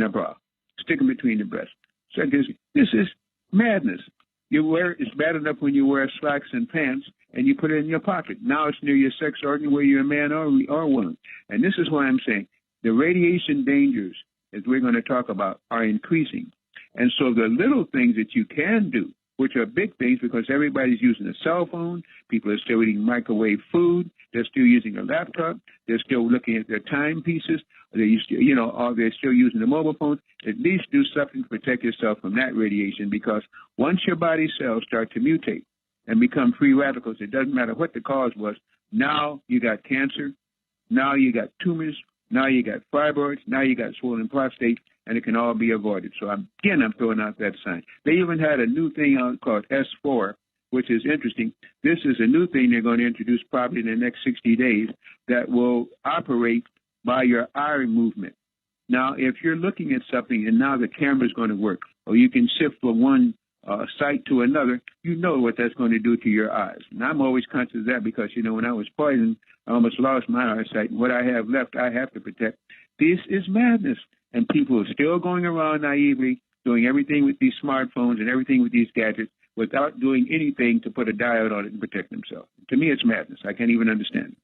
in a bra. Stick them between the breasts. So this is madness. It's bad enough when you wear slacks and pants and you put it in your pocket. Now it's near your sex organ, whether you're a man or woman. And this is why I'm saying the radiation dangers, as we're going to talk about, are increasing. And so the little things that you can do, which are big things because everybody's using a cell phone, people are still eating microwave food, they're still using a laptop, they're still looking at their timepieces, or they're still using the mobile phone. At least do something to protect yourself from that radiation, because once your body cells start to mutate and become free radicals, it doesn't matter what the cause was. Now you got cancer, now you got tumors, now you got fibroids, now you got swollen prostate, and it can all be avoided. So I'm throwing out that sign. They even had a new thing out called S4, which is interesting. This is a new thing they're going to introduce probably in the next 60 days that will operate by your eye movement. Now, if you're looking at something and now the camera's going to work, or you can shift from one site to another, you know what that's going to do to your eyes. And I'm always conscious of that because, when I was poisoned, I almost lost my eyesight. And what I have left, I have to protect. This is madness. And people are still going around naively, doing everything with these smartphones and everything with these gadgets without doing anything to put a diode on it and protect themselves. To me, it's madness. I can't even understand it.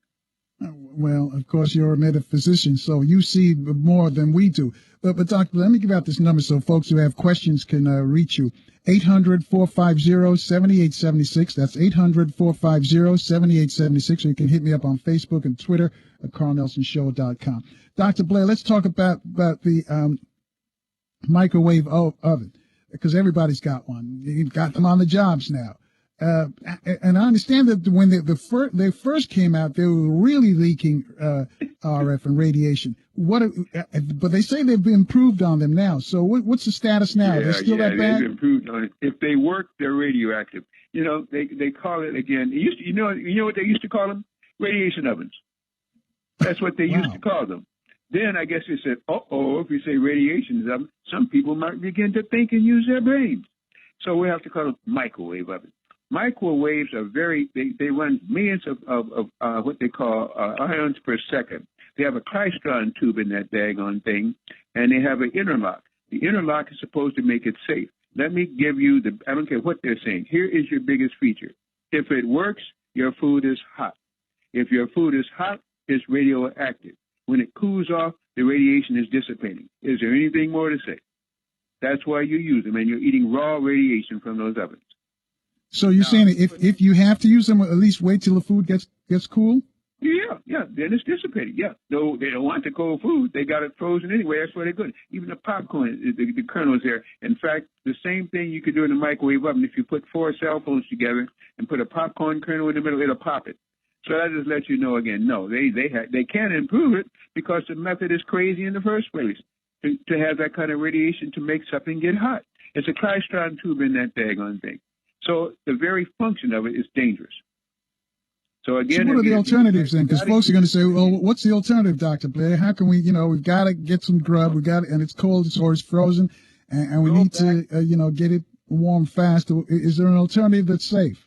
Well, of course, you're a metaphysician, so you see more than we do. But Doctor, let me give out this number so folks who have questions can reach you. 800-450-7876. That's 800-450-7876. Or you can hit me up on Facebook and Twitter at carlnelsonshow.com. Dr. Blair, let's talk about the microwave oven, because everybody's got one. You've got them on the jobs now. And I understand that when they first came out, they were really leaking RF and radiation. But they say they've improved on them now. So what's the status now? They're still that bad? They've improved on it. If they work, they're radioactive. They call it again. You know what they used to call them? Radiation ovens. That's what they used to call them. Then I guess they said, if you say radiation oven, some people might begin to think and use their brains. So we have to call them microwave ovens. Microwaves are they run millions of what they call ions per second. They have a klystron tube in that daggone thing, and they have an interlock. The interlock is supposed to make it safe. Let me give you I don't care what they're saying. Here is your biggest feature. If it works, your food is hot. If your food is hot, it's radioactive. When it cools off, the radiation is dissipating. Is there anything more to say? That's why you use them, and you're eating raw radiation from those ovens. So you're saying if you have to use them, at least wait till the food gets cool? Yeah, then it's dissipating. Yeah, no, they don't want the cold food. They got it frozen anyway. That's why they're good. Even the popcorn, the kernel is there. In fact, the same thing you could do in a microwave oven. If you put 4 cell phones together and put a popcorn kernel in the middle, it'll pop it. So that just lets you know again, no, they can improve it because the method is crazy in the first place to have that kind of radiation to make something get hot. It's a klystron tube in that daggone thing. So the very function of it is dangerous. So again, what are the alternatives then? Because folks are going to say, well, what's the alternative, Dr. Blair? How can we, we've got to get some grub. And it's cold, or it's frozen, and we need to, get it warm fast. Is there an alternative that's safe?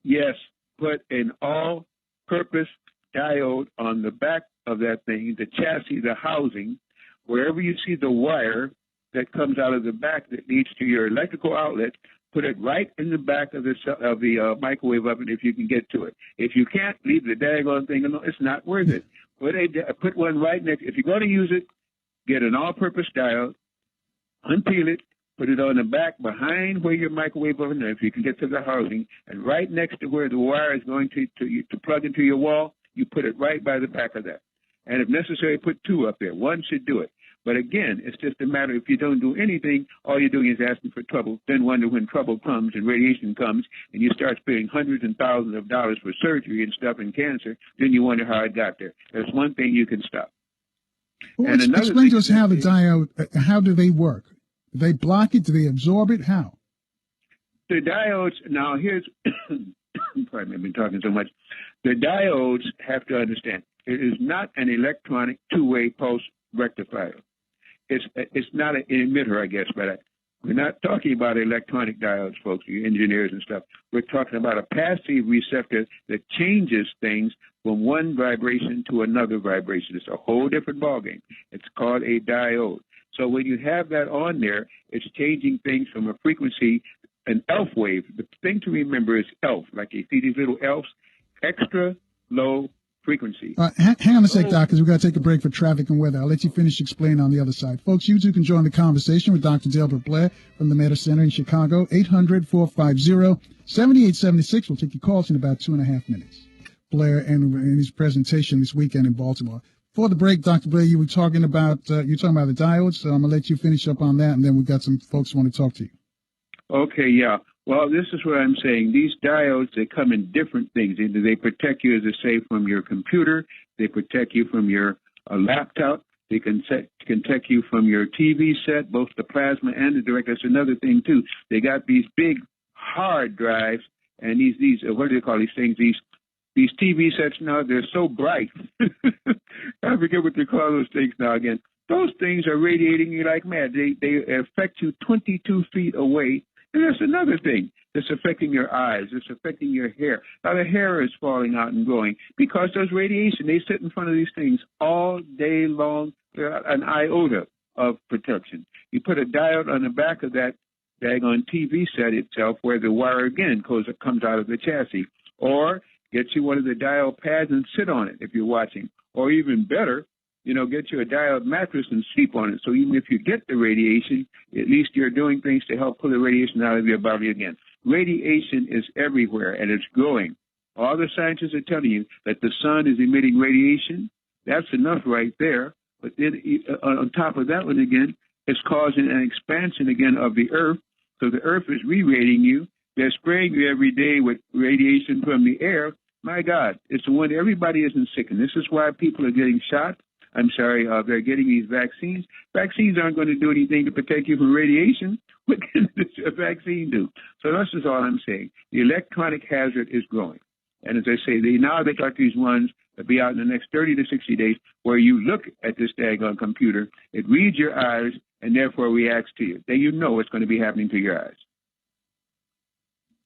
Yes. Put an all-purpose diode on the back of that thing, the chassis, the housing, wherever you see the wire that comes out of the back that leads to your electrical outlet. Put it right in the back of the microwave oven if you can get to it. If you can't, leave the daggone thing alone. It's not worth it. Put one right next. If you're going to use it, get an all-purpose diode, unpeel it, put it on the back behind where your microwave oven is, if you can get to the housing, and right next to where the wire is going to plug into your wall, you put it right by the back of that. And if necessary, put 2 up there. 1 should do it. But again, it's just a matter, if you don't do anything, all you're doing is asking for trouble. Then wonder when trouble comes and radiation comes and you start spending hundreds and thousands of dollars for surgery and stuff and cancer, then you wonder how it got there. There's one thing you can stop. Well, explain to us how the diode, how do they work? Do they block it? Do they absorb it? How? The diodes, now here's, pardon me, I've been talking so much. The diodes have to understand, it is not an electronic two-way pulse rectifier. It's not an emitter, I guess, but we're not talking about electronic diodes, folks, you engineers and stuff. We're talking about a passive receptor that changes things from one vibration to another vibration. It's a whole different ballgame. It's called a diode. So when you have that on there, it's changing things from a frequency, an ELF wave. The thing to remember is ELF, like you see these little ELFs, extra low frequency. Hang on a sec, Doc, because we've got to take a break for traffic and weather. I'll let you finish explaining on the other side. Folks, you too can join the conversation with Dr. Delbert Blair from the Meta Center in Chicago, 800-450-7876. We'll take your calls in about 2.5 minutes. Blair and his presentation this weekend in Baltimore. Before the break, Dr. Blair, you were talking about the diodes, so I'm going to let you finish up on that, and then we've got some folks who want to talk to you. Okay, yeah. Well, this is what I'm saying. These diodes, they come in different things. Either they protect you, as I say, from your computer. They protect you from your laptop. They can protect you from your TV set, both the plasma and the direct. That's another thing, too. They got these big hard drives, and these what do they call these things? These TV sets now, they're so bright. I forget what they call those things now again. Those things are radiating you like mad. They affect you 22 feet away. And that's another thing that's affecting your eyes. It's affecting your hair. Now, the hair is falling out and growing because there's radiation. They sit in front of these things all day long, an iota of protection. You put a diode on the back of that daggone TV set itself where the wire, again, comes out of the chassis. Or get you one of the diode pads and sit on it if you're watching. Or even better, get you a diode mattress and sleep on it. So even if you get the radiation, at least you're doing things to help pull the radiation out of your body again. Radiation is everywhere, and it's growing. All the scientists are telling you that the sun is emitting radiation. That's enough right there. But then on top of that one again, it's causing an expansion again of the earth. So the earth is re-radiating you. They're spraying you every day with radiation from the air. My God, it's the one everybody isn't sick. And this is why people are getting shot. They're getting these vaccines. Vaccines aren't going to do anything to protect you from radiation. What can a vaccine do? So that's just all I'm saying. The electronic hazard is growing. And as I say, they got these ones that be out in the next 30 to 60 days where you look at this daggone computer, it reads your eyes, and therefore reacts to you. Then you know what's going to be happening to your eyes.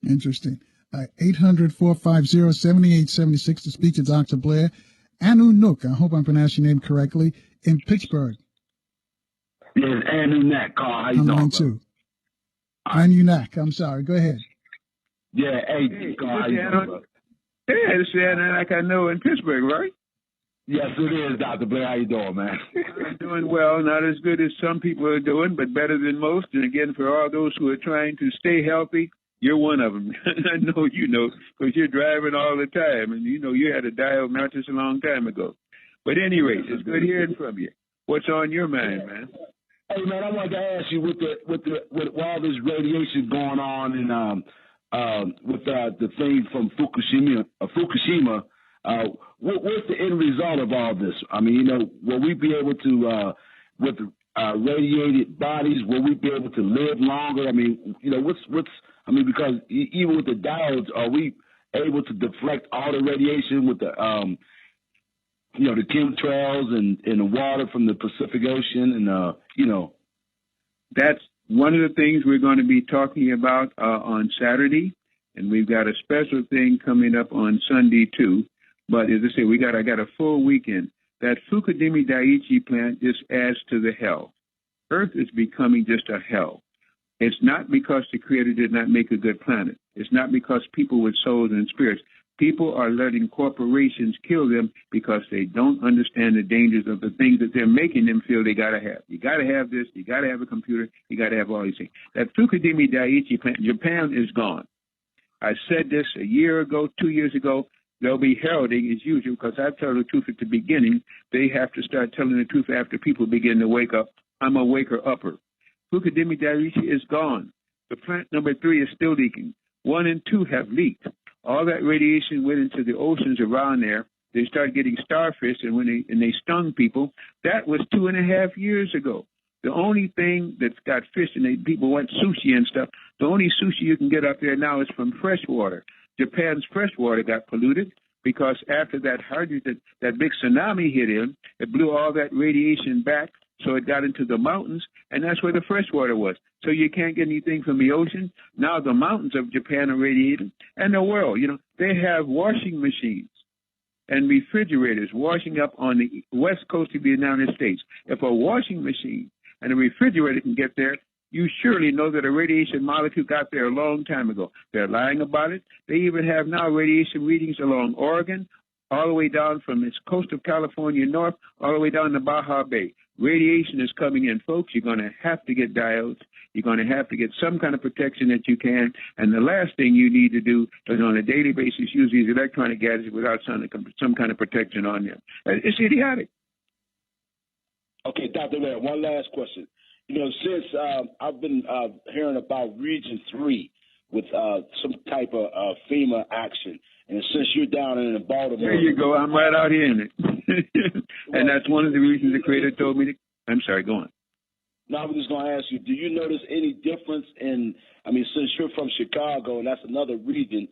Interesting. 800-450-7876 to speak to Dr. Blair. Anu Nook, I hope I'm pronouncing your name correctly, in Pittsburgh. Yes, Anu Nook, Carl. How you doing, too. Anu Nook, I'm sorry. Go ahead. Yeah, hey Carl, how you doing, bro? Yeah, this is Anu Nook I know in Pittsburgh, right? Yes, it is, Dr. Blair. How you doing, man? I'm doing well. Not as good as some people are doing, but better than most. And again, for all those who are trying to stay healthy, you're one of them. I know you know, because you're driving all the time, and you know you had a diode mattress a long time ago. But anyway, it's good hearing from you. What's on your mind, man? Hey, man, I wanted to ask you with all this radiation going on and with the thing from Fukushima, what's the end result of all this? I mean, will we be able to with radiated bodies, will we be able to live longer? I mean, because even with the diodes, are we able to deflect all the radiation with the, the chemtrails and the water from the Pacific Ocean and, That's one of the things we're going to be talking about on Saturday, and we've got a special thing coming up on Sunday too. But as I say, I got a full weekend. That Fukushima Daiichi plant just adds to the hell. Earth is becoming just a hell. It's not because the Creator did not make a good planet. It's not because people with souls and spirits. People are letting corporations kill them because they don't understand the dangers of the things that they're making them feel they got to have. You got to have this. You got to have a computer. You got to have all these things. That Fukushima Daiichi plant, Japan is gone. I said this a year ago, 2 years ago. They'll be heralding as usual because I tell the truth at the beginning. They have to start telling the truth after people begin to wake up. I'm a waker-upper. Fukushima Daiichi is gone. The plant number 3 is still leaking. 1 and 2 have leaked. All that radiation went into the oceans around there. They started getting starfish, and they stung people. That was 2.5 years ago. The only thing that's got fish, and people want sushi and stuff, the only sushi you can get up there now is from fresh water. Japan's fresh water got polluted because after that big tsunami hit in, it blew all that radiation back, so it got into the mountains, and that's where the fresh water was. So you can't get anything from the ocean. Now the mountains of Japan are radiated, and the world, they have washing machines and refrigerators washing up on the west coast of the United States. If a washing machine and a refrigerator can get there, you surely know that a radiation molecule got there a long time ago. They're lying about it. They even have now radiation readings along Oregon, all the way down from the coast of California north, all the way down to Baja Bay. Radiation is coming in, folks. You're going to have to get diodes. You're going to have to get some kind of protection that you can. And the last thing you need to do is on a daily basis use these electronic gadgets without some kind of protection on them. It's idiotic. Okay, Dr. Blair, one last question. You know, since I've been hearing about Region 3 with some type of FEMA action, and since you're down in Baltimore... There you go. I'm right out here in it. And that's one of the reasons the Creator told me to... I'm sorry, go on. No, I was just going to ask you, do you notice any difference in... I mean, since you're from Chicago, and that's another region,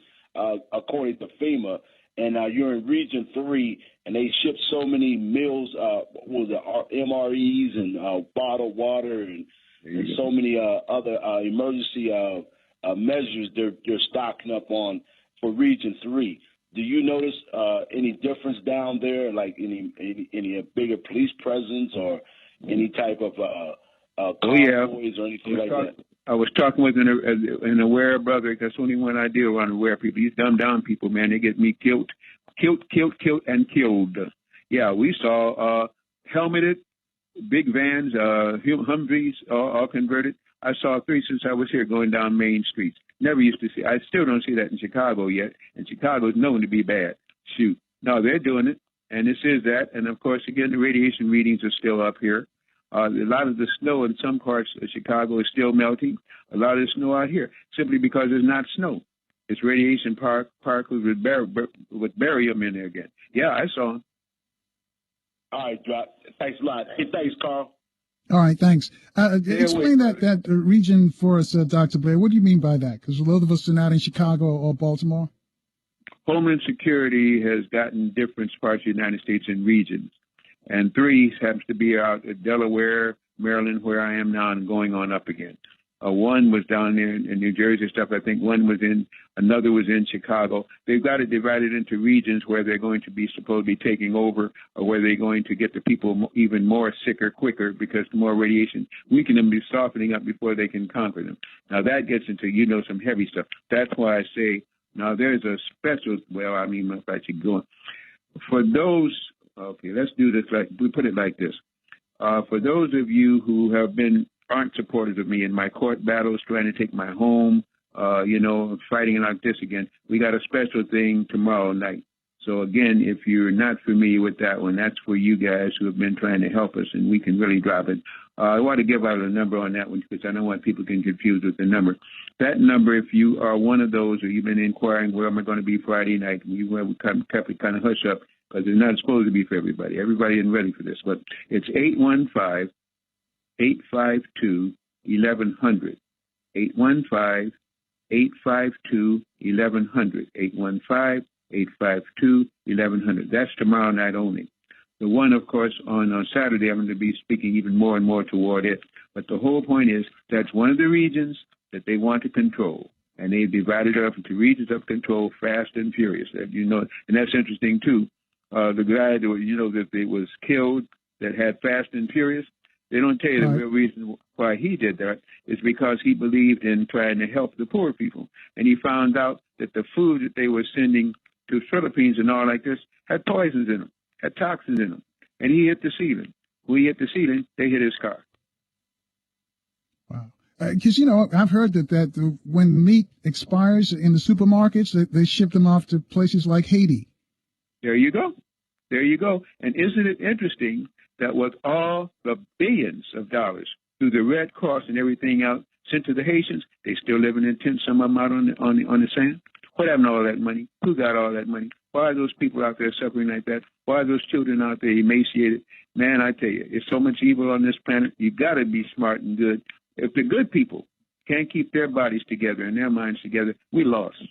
according to FEMA, and you're in Region 3, and they ship so many meals, MREs and bottled water and so many other emergency measures they're stocking up on for Region 3. Do you notice any difference down there, like any bigger police presence or any type of convoys or anything like that? I was talking with an aware brother. That's the only one I deal around aware people. These dumbed down people, man, they get me killed, and killed. Yeah, we saw helmeted, big vans, Humvees, all converted. I saw 3 since I was here going down main streets. Never used to see. I still don't see that in Chicago yet, and Chicago is known to be bad. Shoot. No, they're doing it, and this is that. And, of course, again, the radiation readings are still up here. A lot of the snow in some parts of Chicago is still melting. A lot of the snow out here, simply because it's not snow. It's radiation particles with barium in there again. Yeah, I saw them. All right, Doc. Thanks a lot. Hey, thanks, Carl. All right, thanks. Explain that region for us, Dr. Blair. What do you mean by that? Because a lot of us are not in Chicago or Baltimore. Homeland Security has gotten different parts of the United States in regions. And 3 happens to be out at Delaware, Maryland, where I am now, and going on up again. 1 was down there in New Jersey stuff. I think another was in Chicago. They've got it divided into regions where they're going to be supposed to be taking over, or where they're going to get the people even more sicker quicker because the more radiation, weaken them, be softening up before they can conquer them. Now that gets into, some heavy stuff. That's why I say, now there's a special, if I should go on. For those, okay, let's do this, we put it like this. For those of you who aren't supporters of me in my court battles, trying to take my home, fighting like this again, we got a special thing tomorrow night. So again, if you're not familiar with that one, that's for you guys who have been trying to help us, and we can really drop it. I want to give out a number on that one because I don't want people getting confused with the number. That number, if you are one of those, or you've been inquiring where am I going to be Friday night, we kept it kind of hush up because it's not supposed to be for everybody. Everybody isn't ready for this, but it's 815-852-1100. 815-852-1100. 815-852-1100. That's tomorrow night only. The one, of course, on Saturday, I'm going to be speaking even more and more toward it. But the whole point is that's one of the regions that they want to control. And they've divided it up into regions of control, fast and furious. And that's interesting, too. The guy that was killed that had fast and furious, they don't tell you the real reason why he did that is because he believed in trying to help the poor people. And he found out that the food that they were sending to Philippines and all like this had poisons in them, had toxins in them. And he hit the ceiling. When he hit the ceiling, they hit his car. Wow. Because, I've heard that when meat expires in the supermarkets, they ship them off to places like Haiti. There you go. And isn't it interesting that with all the billions of dollars through the Red Cross and everything else sent to the Haitians, they still living in tents, some of them out on the sand? What happened to all that money? Who got all that money? Why are those people out there suffering like that? Why are those children out there emaciated? Man, I tell you, there's so much evil on this planet. You got to be smart and good. If the good people can't keep their bodies together and their minds together, we lost.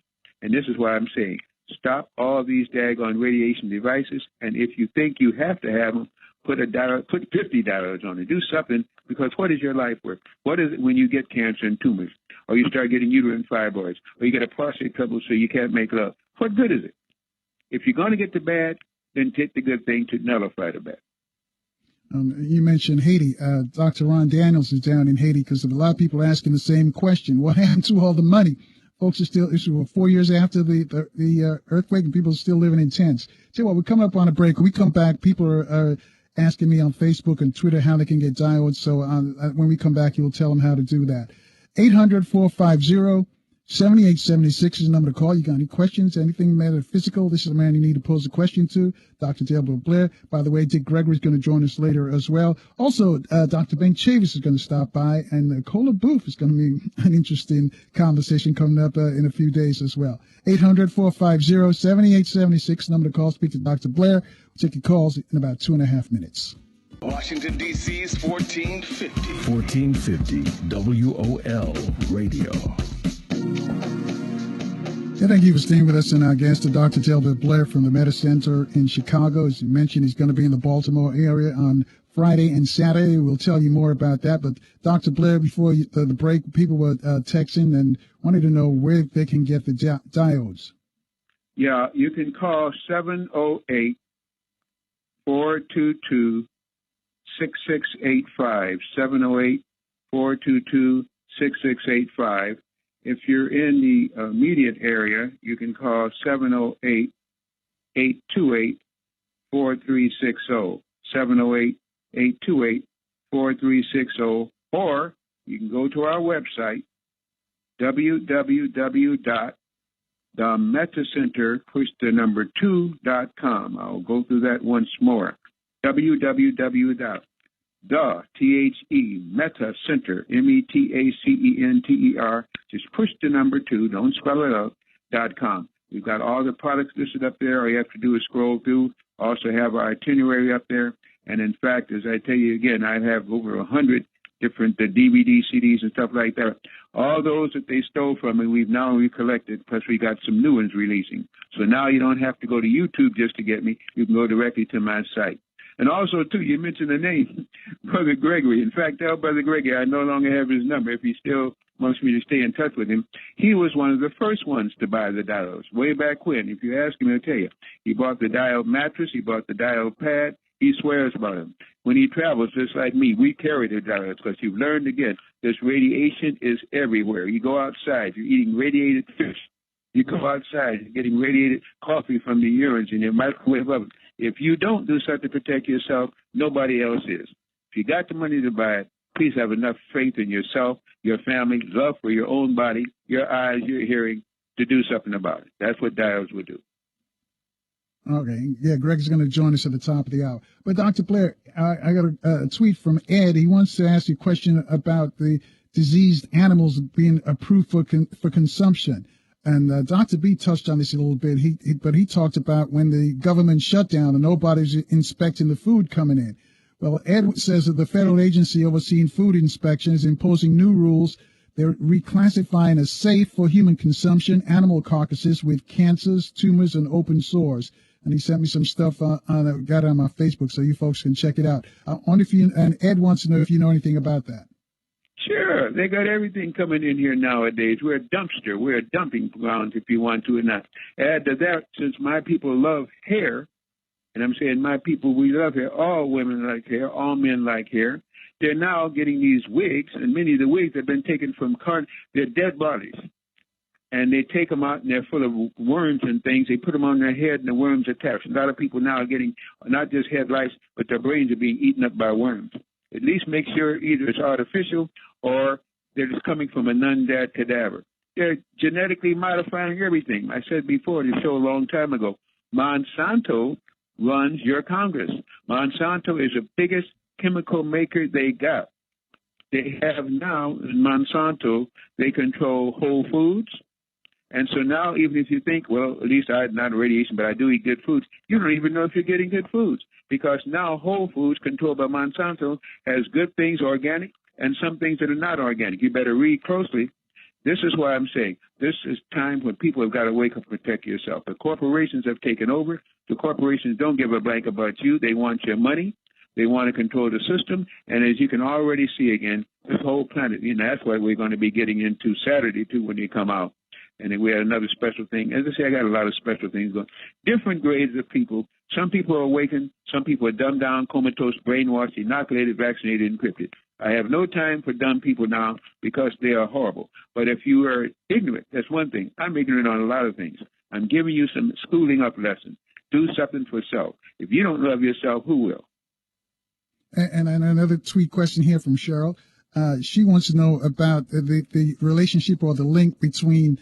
And this is why I'm saying, stop all these daggone radiation devices. And if you think you have to have them, put $50 on it. Do something, because what is your life worth? What is it when you get cancer and tumors, or you start getting uterine fibroids, or you get a prostate trouble so you can't make love? What good is it? If you're going to get the bad, then take the good thing to nullify the bad. You mentioned Haiti. Dr. Ron Daniels is down in Haiti because a lot of people are asking the same question. What happened to all the money? Folks are still, this was 4 years after the earthquake, and people are still living in tents. Tell you what, we're coming up on a break. When we come back, people are asking me on Facebook and Twitter how they can get diodes. So when we come back, you'll tell them how to do that. 800-450-7876 is the number to call. You got any questions, anything metaphysical? This is the man you need to pose a question to, Dr. Delbert Blair. By the way, Dick Gregory is going to join us later as well. Also, Dr. Ben Chavis is going to stop by, and Cola Booth is going to be an interesting conversation coming up in a few days as well. 800-450-7876, number to call. Speak to Dr. Blair. We'll take your calls in about 2.5 minutes. Washington, D.C.'s 1450. 1450 WOL Radio. Yeah, thank you for staying with us, and our guest, Dr. Delbert Blair from the Meta Center in Chicago. As you mentioned, he's going to be in the Baltimore area on Friday and Saturday. We'll tell you more about that. But Dr. Blair, before the break, people were texting and wanted to know where they can get the diodes. Yeah, you can call 708-422-6685, 708-422-6685. If you're in the immediate area, you can call 708-828-4360, 708-828-4360, or you can go to our website, www.themetacenterpush2.com. I'll go through that once more. Metacenter, METACENTER, just push the number 2, don't spell it out, .com. We've got all the products listed up there. All you have to do is scroll through. Also have our itinerary up there. And in fact, as I tell you again, I have over 100 different DVD, CDs, and stuff like that. All those that they stole from me, we've now recollected, plus we got some new ones releasing. So now you don't have to go to YouTube just to get me. You can go directly to my site. And also, too, you mentioned the name, Brother Gregory. In fact, tell Brother Gregory I no longer have his number. If he still wants me to stay in touch with him, he was one of the first ones to buy the diodes way back when. If you ask him, he'll tell you. He bought the diode mattress. He bought the diode pad. He swears about them. When he travels, just like me, we carry the diodes because you've learned, again, this radiation is everywhere. You go outside, you're eating radiated fish. You go outside, you're getting radiated coffee from the urines in your microwave oven. If you don't do something to protect yourself, nobody else is. If you got the money to buy it, please have enough faith in yourself, your family, love for your own body, your eyes, your hearing, to do something about it. That's what diodes would do. Okay. Yeah, Greg's going to join us at the top of the hour. But Dr. Blair, I got a tweet from Ed. He wants to ask you a question about the diseased animals being approved for consumption. And Dr. B touched on this a little bit, but he talked about when the government shut down and nobody's inspecting the food coming in. Well, Ed says that the federal agency overseeing food inspection is imposing new rules. They're reclassifying as safe for human consumption animal carcasses with cancers, tumors, and open sores. And he sent me some stuff got it on my Facebook, so you folks can check it out. I wonder if and Ed wants to know if you know anything about that. Sure. They got everything coming in here nowadays. We're a dumpster. We're a dumping ground, if you want to or not. Add to that, since my people love hair, and I'm saying my people, we love hair. All women like hair. All men like hair. They're now getting these wigs, and many of the wigs have been taken from they're dead bodies. And they take them out, and they're full of worms and things. They put them on their head, and the worms attach. A lot of people now are getting not just head lice, but their brains are being eaten up by worms. At least make sure either it's artificial or they're just coming from a non-dead cadaver. They're genetically modifying everything. I said before in the show a long time ago, Monsanto runs your Congress. Monsanto is the biggest chemical maker they got. They have now, in Monsanto, they control Whole Foods. And so now, even if you think, well, at least I'm not radiation, but I do eat good foods, you don't even know if you're getting good foods. Because now Whole Foods, controlled by Monsanto, has good things, organic, and some things that are not organic. You better read closely. This is why I'm saying this is time when people have got to wake up and protect yourself. The corporations have taken over. The corporations don't give a blank about you. They want your money. They want to control the system. And as you can already see again, this whole planet, that's why we're going to be getting into Saturday, too, when you come out. And then we had another special thing. As I say, I got a lot of special things going. Different grades of people Some people are awakened. Some people are dumbed down, comatose, brainwashed, inoculated, vaccinated, encrypted. I have no time for dumb people now because they are horrible. But if you are ignorant, that's one thing. I'm ignorant on a lot of things. I'm giving you some schooling up lessons. Do something for self. If you don't love yourself, who will? And another tweet question here from Cheryl. She wants to know about the relationship or the link between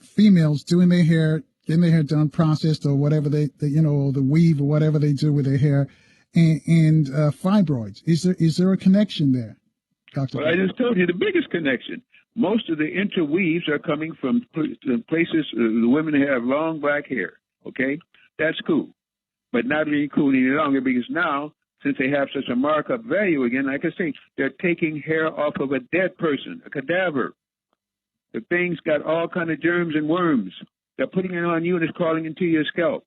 females doing their hair, getting their hair done, processed, or whatever or the weave or whatever they do with their hair, and fibroids. Is there a connection there, Dr. Well, I just told you the biggest connection. Most of the interweaves are coming from places the women have long black hair. Okay, that's cool, but not really cool any longer because now, since they have such a markup value again, like I say, they're taking hair off of a dead person, a cadaver. The thing's got all kind of germs and worms. They're putting it on you and it's crawling into your scalp.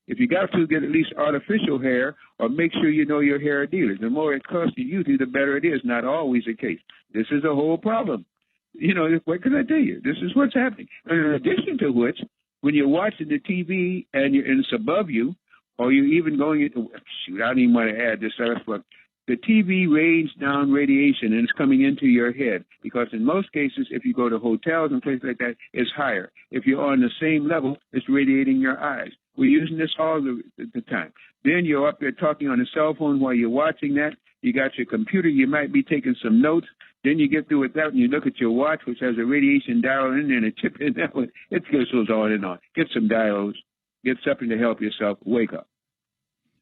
If you got to get at least artificial hair, or make sure you know your hair dealers. The more it costs you, the better it is. Not always the case. This is a whole problem. You know, what can I tell you? This is what's happening. And in addition to which, when you're watching the TV and it's above you, or you're even going into, shoot, I don't even want to add this stuff, but the TV rains down radiation and it's coming into your head because in most cases, if you go to hotels and places like that, it's higher. If you're on the same level, it's radiating your eyes. We're using this all the time. Then you're up there talking on a cell phone while you're watching that. You got your computer. You might be taking some notes. Then you get through with that and you look at your watch, which has a radiation dial in there and a chip in that one. It goes on and on. Get some diodes. Get something to help yourself wake up.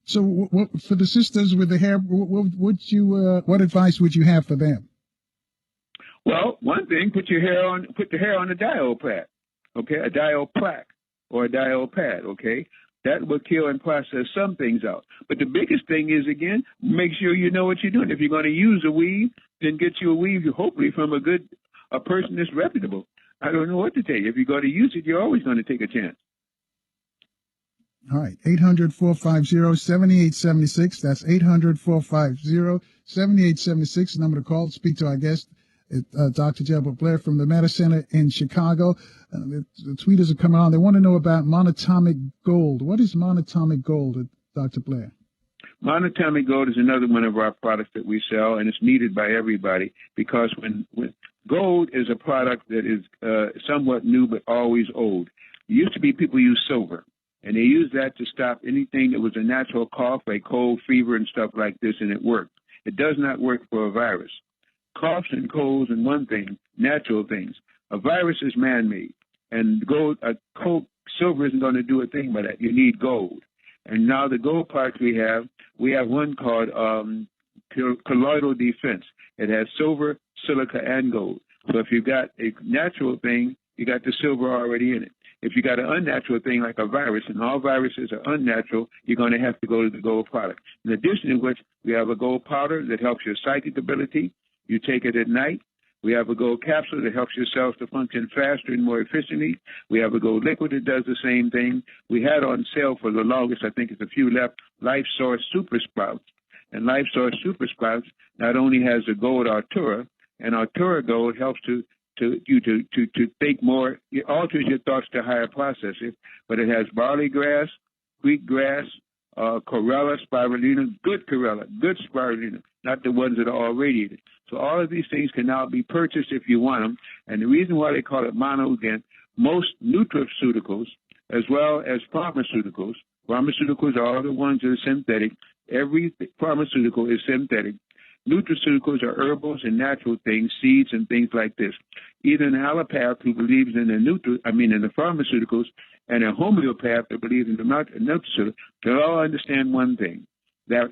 So, for the sisters with the hair, what advice would you have for them? Well, one thing, put the hair on a diode pad, okay, a diode plaque or a diode pad, okay. That will kill and process some things out. But the biggest thing is, again, make sure you know what you're doing. If you're going to use a weave, then get you a weave, hopefully from a person that's reputable. I don't know what to tell you. If you're going to use it, you're always going to take a chance. All right, 800-450-7876. That's 800-450-7876. The number to call to speak to our guest, Dr. Delbert Blair from the Meta Center in Chicago. The tweeters are coming on. They want to know about monatomic gold. What is monatomic gold, Dr. Blair? Monatomic gold is another one of our products that we sell, and it's needed by everybody because when gold is a product that is somewhat new but always old. It used to be people use silver. And they used that to stop anything that was a natural cough, like cold, fever, and stuff like this, and it worked. It does not work for a virus. Coughs and colds and one thing, natural things. A virus is man-made, and silver isn't going to do a thing by that. You need gold. And now the gold parts we have one called colloidal defense. It has silver, silica, and gold. So if you've got a natural thing, you got the silver already in it. If you got an unnatural thing like a virus, and all viruses are unnatural, you're going to have to go to the gold product. In addition to which, we have a gold powder that helps your psychic ability. You take it at night. We have a gold capsule that helps your cells to function faster and more efficiently. We have a gold liquid that does the same thing. We had on sale for the longest, I think it's a few left, Life Source Super Sprouts. And Life Source Super Sprouts not only has the gold Artura, and Artura gold helps to think more. It alters your thoughts to higher processing, but it has barley grass, wheat grass, chlorella, spirulina, good spirulina, not the ones that are all radiated. So all of these things can now be purchased if you want them. And the reason why they call it mono, again, most nutraceuticals, as well as pharmaceuticals are the ones that are synthetic. Every pharmaceutical is synthetic. Nutraceuticals are herbals and natural things, seeds and things like this. Either an allopath who believes in the pharmaceuticals, and a homeopath that believes in the nutraceuticals, they all understand one thing, that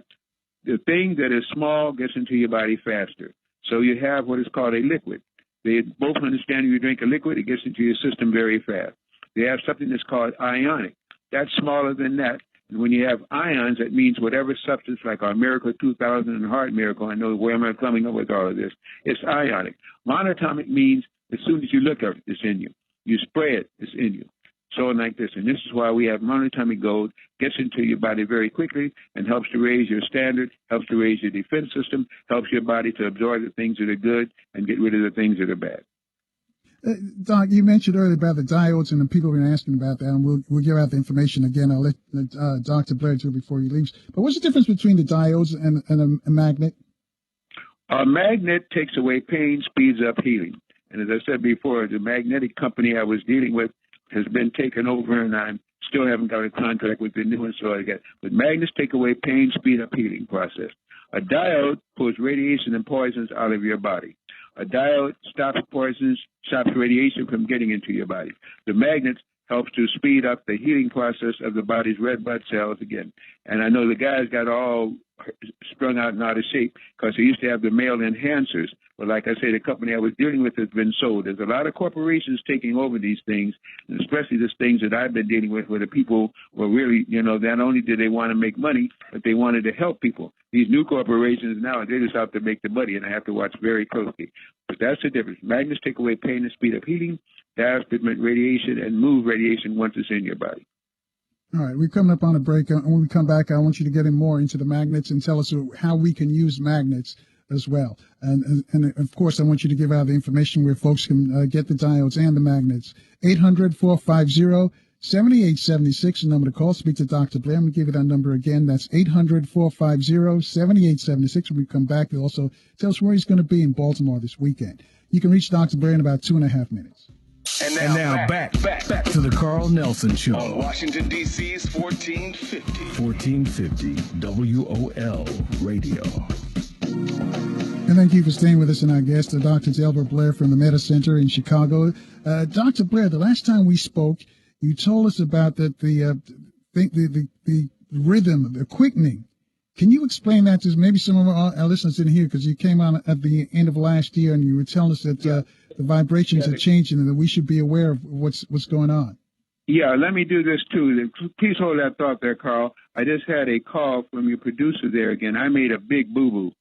the thing that is small gets into your body faster. So you have what is called a liquid. They both understand if you drink a liquid, it gets into your system very fast. They have something that's called ionic. That's smaller than that. And when you have ions, that means whatever substance, like our Miracle 2000 and Heart Miracle, I know where am I coming up with all of this, it's ionic. Monatomic means as soon as you look at it, it's in you. You spray it, it's in you. So like this. And this is why we have monatomic gold, gets into your body very quickly and helps to raise your standard, helps to raise your defense system, helps your body to absorb the things that are good and get rid of the things that are bad. Doc, you mentioned earlier about the diodes, and the people have been asking about that, and we'll give out the information again. I'll let Dr. Blair do it before he leaves. But what's the difference between the diodes and a magnet? A magnet takes away pain, speeds up healing. And as I said before, the magnetic company I was dealing with has been taken over, and I still haven't got a contract with the new one, so I got. But magnets take away pain, speed up healing process. A diode pulls radiation and poisons out of your body. A diode stops poisons, stops radiation from getting into your body. The magnet helps to speed up the healing process of the body's red blood cells again. And I know the guys got all sprung out and out of shape because they used to have the male enhancers. But like I say, the company I was dealing with has been sold. There's a lot of corporations taking over these things, and especially the things that I've been dealing with where the people were really, not only did they want to make money, but they wanted to help people. These new corporations now, they just have to make the money, and I have to watch very closely. But that's the difference. Magnets take away pain and speed up healing. Diodes prevent radiation and move radiation once it's in your body. All right, we're coming up on a break. And when we come back, I want you to get in more into the magnets and tell us how we can use magnets as well. And of course, I want you to give out the information where folks can get the diodes and the magnets. 800-450-7876, the number to call. Speak to Dr. Blair. I'm going to give you that number again. That's 800-450-7876. When we come back, he'll also tell us where he's going to be in Baltimore this weekend. You can reach Dr. Blair in about 2.5 minutes. And now back to the Carl Nelson Show. On Washington, D.C.'s 1450. 1450 WOL Radio. And thank you for staying with us and our guest, Dr. Delbert Blair from the Meta Center in Chicago. Dr. Blair, the last time we spoke, you told us about that the rhythm, the quickening. Can you explain that to maybe some of our listeners didn't hear, because you came on at the end of last year and you were telling us that the vibrations are changing and that we should be aware of what's going on. Yeah, let me do this too. Please hold that thought there, Carl. I just had a call from your producer there again. I made a big boo-boo.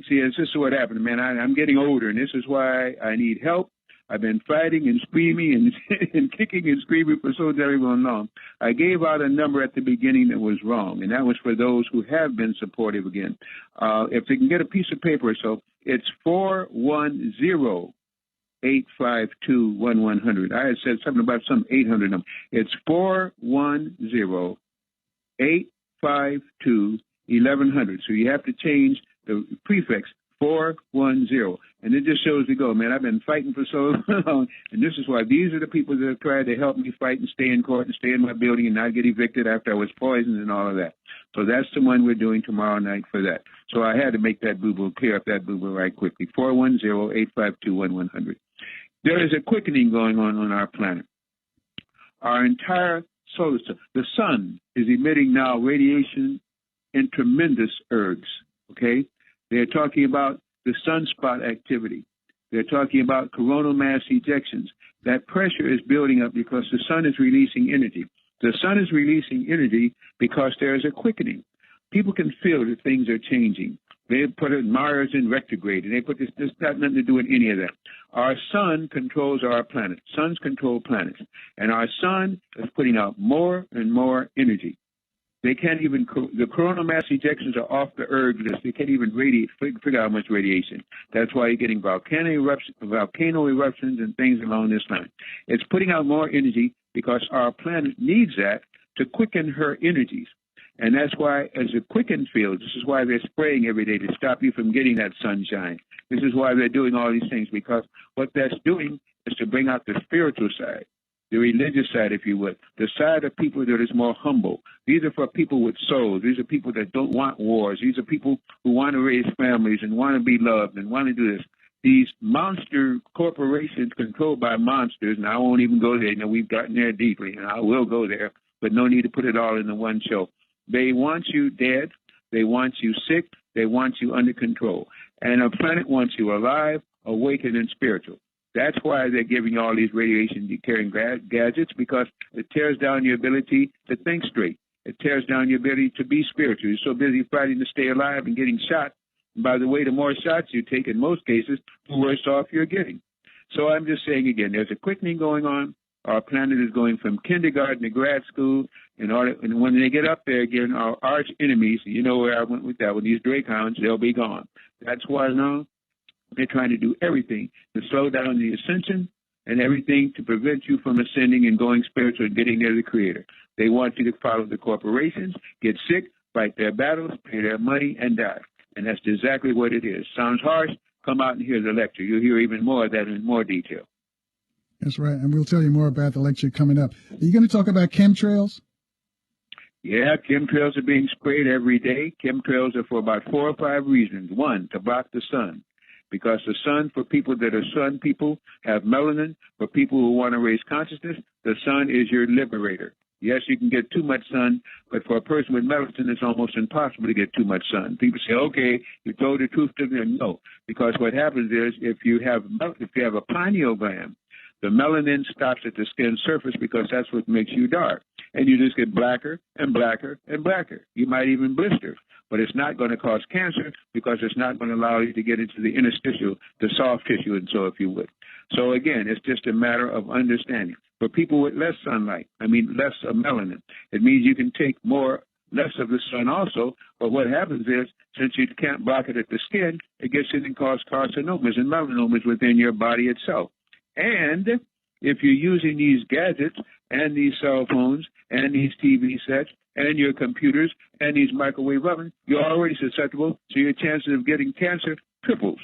See, this is what happened, man. I'm getting older, and this is why I need help. I've been fighting and screaming and, and kicking and screaming for so very long. I gave out a number at the beginning that was wrong, and that was for those who have been supportive again. If they can get a piece of paper, so it's 410-852-1100. I had said something about some 800 number. It's 410-852-1100. So you have to change the prefix 410, and it just shows you go, man. I've been fighting for so long, and this is why these are the people that have tried to help me fight and stay in court and stay in my building and not get evicted after I was poisoned and all of that. So that's the one we're doing tomorrow night for that. So I had to make that boo-boo, clear up that boo-boo right quickly. 410-852-1100. There is a quickening going on our planet. Our entire solar system, the sun is emitting now radiation in tremendous ergs, okay? They're talking about the sunspot activity. They're talking about coronal mass ejections. That pressure is building up because the sun is releasing energy. The sun is releasing energy because there is a quickening. People can feel that things are changing. They put it Mars in retrograde, and they put this got nothing to do with any of that. Our sun controls our planet. Suns control planets. And our sun is putting out more and more energy. They can't even, the coronal mass ejections are off the erg list. They can't even figure out how much radiation. That's why you're getting volcano eruptions and things along this line. It's putting out more energy because our planet needs that to quicken her energies. And that's why, as a quickened field, this is why they're spraying every day to stop you from getting that sunshine. This is why they're doing all these things, because what that's doing is to bring out the spiritual side, the religious side, if you would, the side of people that is more humble. These are for people with souls. These are people that don't want wars. These are people who want to raise families and want to be loved and want to do this. These monster corporations controlled by monsters, and I won't even go there. We've gotten there deeply, and I will go there, but no need to put it all in the one show. They want you dead. They want you sick. They want you under control. And our planet wants you alive, awakened, and spiritual. That's why they're giving you all these radiation-carrying gadgets, because it tears down your ability to think straight. It tears down your ability to be spiritual. You're so busy fighting to stay alive and getting shot. And by the way, the more shots you take, in most cases, the worse off you're getting. So I'm just saying again, there's a quickening going on. Our planet is going from kindergarten to grad school. And when they get up there again, our arch enemies, you know where I went with that, with these Dracons, they'll be gone. That's why now they're trying to do everything to slow down the ascension and everything to prevent you from ascending and going spiritual and getting near the Creator. They want you to follow the corporations, get sick, fight their battles, pay their money, and die. And that's exactly what it is. Sounds harsh? Come out and hear the lecture. You'll hear even more of that in more detail. That's right, and we'll tell you more about the lecture coming up. Are you going to talk about chemtrails? Yeah, chemtrails are being sprayed every day. Chemtrails are for about 4 or 5 reasons. One, to block the sun, because the sun, for people that are sun people, have melanin. For people who want to raise consciousness, the sun is your liberator. Yes, you can get too much sun, but for a person with melanin, it's almost impossible to get too much sun. People say, okay, you told the truth to them. No, because what happens is if you have a pineal gland, the melanin stops at the skin surface because that's what makes you dark. And you just get blacker and blacker and blacker. You might even blister, but it's not going to cause cancer because it's not going to allow you to get into the interstitial, the soft tissue, and so, if you would. So again, it's just a matter of understanding. For people with less sunlight, less of melanin, it means you can take less of the sun also, but what happens is, since you can't block it at the skin, it gets in and causes carcinomas and melanomas within your body itself. And if you're using these gadgets and these cell phones and these TV sets and your computers and these microwave ovens, you're already susceptible, so your chances of getting cancer triples.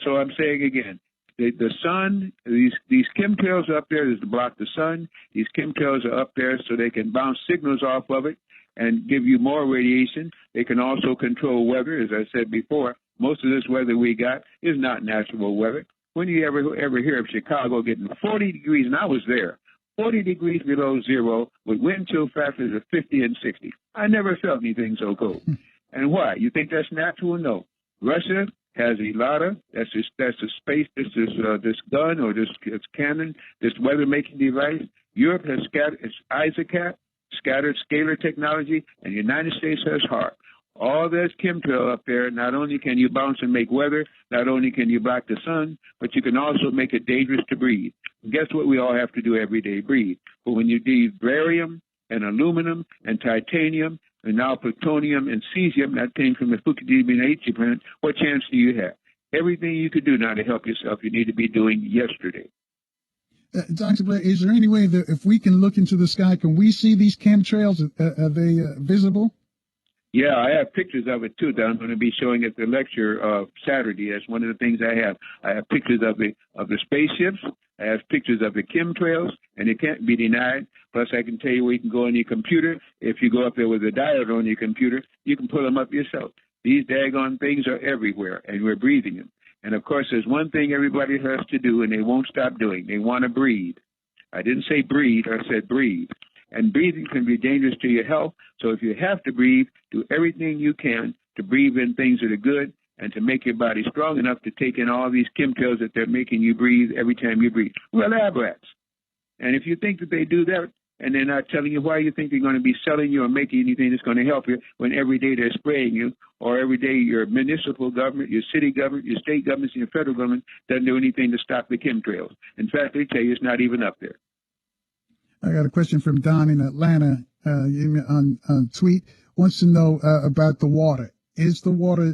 So I'm saying again, the sun, these chemtrails are up there is to block the sun. These chemtrails are up there so they can bounce signals off of it and give you more radiation. They can also control weather. As I said before, most of this weather we got is not natural weather. When you ever hear of Chicago getting 40 degrees, and I was there, 40 degrees below zero with wind chill factors of 50 and 60. I never felt anything so cold. And why? You think that's natural? No. Russia has a Elata. That's a space. This gun or this cannon, this weather-making device. Europe has scattered scalar technology, and the United States has HARP. All this chemtrail up there, not only can you bounce and make weather, not only can you block the sun, but you can also make it dangerous to breathe. And guess what we all have to do every day? Breathe. But when you do barium and aluminum and titanium and now plutonium and cesium, that came from the Fukushima plant, what chance do you have? Everything you could do now to help yourself, you need to be doing yesterday. Dr. Blair, is there any way that if we can look into the sky, can we see these chemtrails? Are they visible? Yeah, I have pictures of it, too, that I'm going to be showing at the lecture Saturday. That's one of the things I have. I have pictures of the spaceships. I have pictures of the chemtrails, and it can't be denied. Plus, I can tell you where you can go on your computer. If you go up there with a diode on your computer, you can pull them up yourself. These daggone things are everywhere, and we're breathing them. And, of course, there's one thing everybody has to do, and they won't stop doing. They want to breathe. I didn't say breathe. I said breathe. And breathing can be dangerous to your health. So if you have to breathe, do everything you can to breathe in things that are good and to make your body strong enough to take in all these chemtrails that they're making you breathe every time you breathe. We're lab rats. And if you think that they do that and they're not telling you, why you think they're going to be selling you or making anything that's going to help you when every day they're spraying you, or every day your municipal government, your city government, your state governments, and your federal government doesn't do anything to stop the chemtrails. In fact, they tell you it's not even up there. I got a question from Don in Atlanta on tweet. Wants to know about the water. Is the water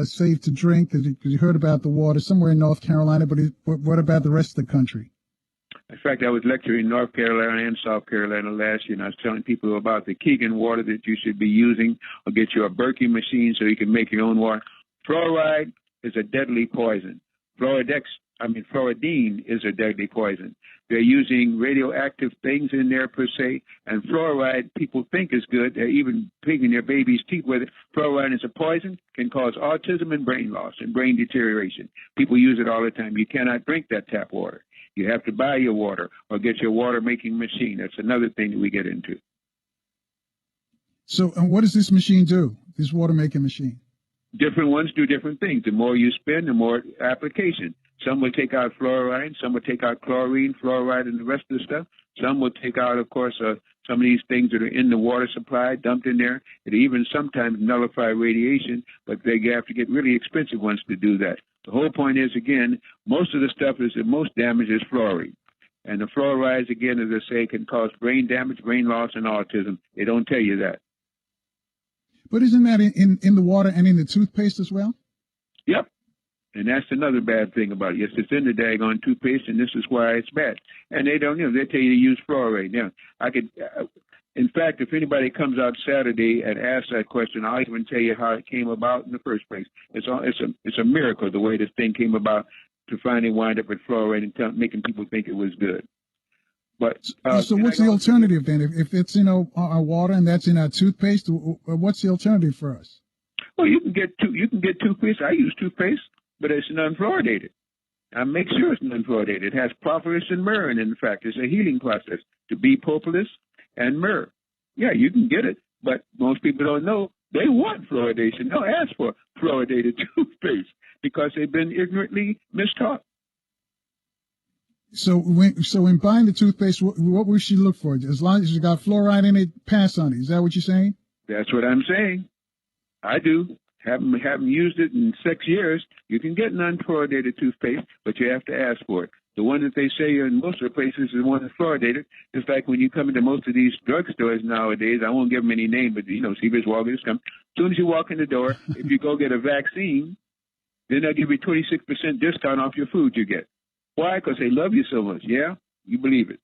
safe to drink? Because you heard about the water somewhere in North Carolina, but what about the rest of the country? In fact, I was lecturing in North Carolina and South Carolina last year, and I was telling people about the Keegan water that you should be using, or get you a Berkey machine so you can make your own water. Fluoride is a deadly poison. Fluoridine is a deadly poison. They're using radioactive things in there per se, and fluoride people think is good. They're even picking their babies' teeth with it. Fluoride is a poison, can cause autism and brain loss and brain deterioration. People use it all the time. You cannot drink that tap water. You have to buy your water or get your water-making machine. That's another thing that we get into. So what does this machine do, this water-making machine? Different ones do different things. The more you spend, the more application. Some will take out fluoride, some will take out chlorine, fluoride, and the rest of the stuff. Some will take out, of course, some of these things that are in the water supply, dumped in there. It even sometimes nullify radiation, but they have to get really expensive ones to do that. The whole point is, again, most of the stuff is the most damage is fluoride. And the fluorides, again, as I say, can cause brain damage, brain loss, and autism. They don't tell you that. But isn't that in the water and in the toothpaste as well? Yep. And that's another bad thing about it. Yes, it's in the daggone toothpaste, and this is why it's bad. And they don't, they tell you to use fluoride. Now, in fact, if anybody comes out Saturday and asks that question, I'll even tell you how it came about in the first place. It's a miracle the way this thing came about to finally wind up with fluoride and making people think it was good. But so what's the alternative then? If it's our water and that's in our toothpaste, what's the alternative for us? Well, you can get toothpaste. I use toothpaste, but it's non-fluoridated. I make sure it's non-fluoridated. It has propolis and myrrh, and in fact, it's a healing process to be propolis and myrrh. Yeah, you can get it, but most people don't know they want fluoridation. They'll ask for fluoridated toothpaste because they've been ignorantly mistaught. So when buying the toothpaste, what we should look for? As long as it's got fluoride in it, pass on it. Is that what you're saying? That's what I'm saying. I do. Haven't used it in 6 years. You can get non-fluoridated toothpaste, but you have to ask for it. The one that they say in most of the places is the one that's fluoridated. It's like when you come into most of these drugstores nowadays, I won't give them any name, but, CVS, Walgreens, come. As soon as you walk in the door, if you go get a vaccine, then they'll give you 26% discount off your food you get. Why? Because they love you so much. Yeah? You believe it.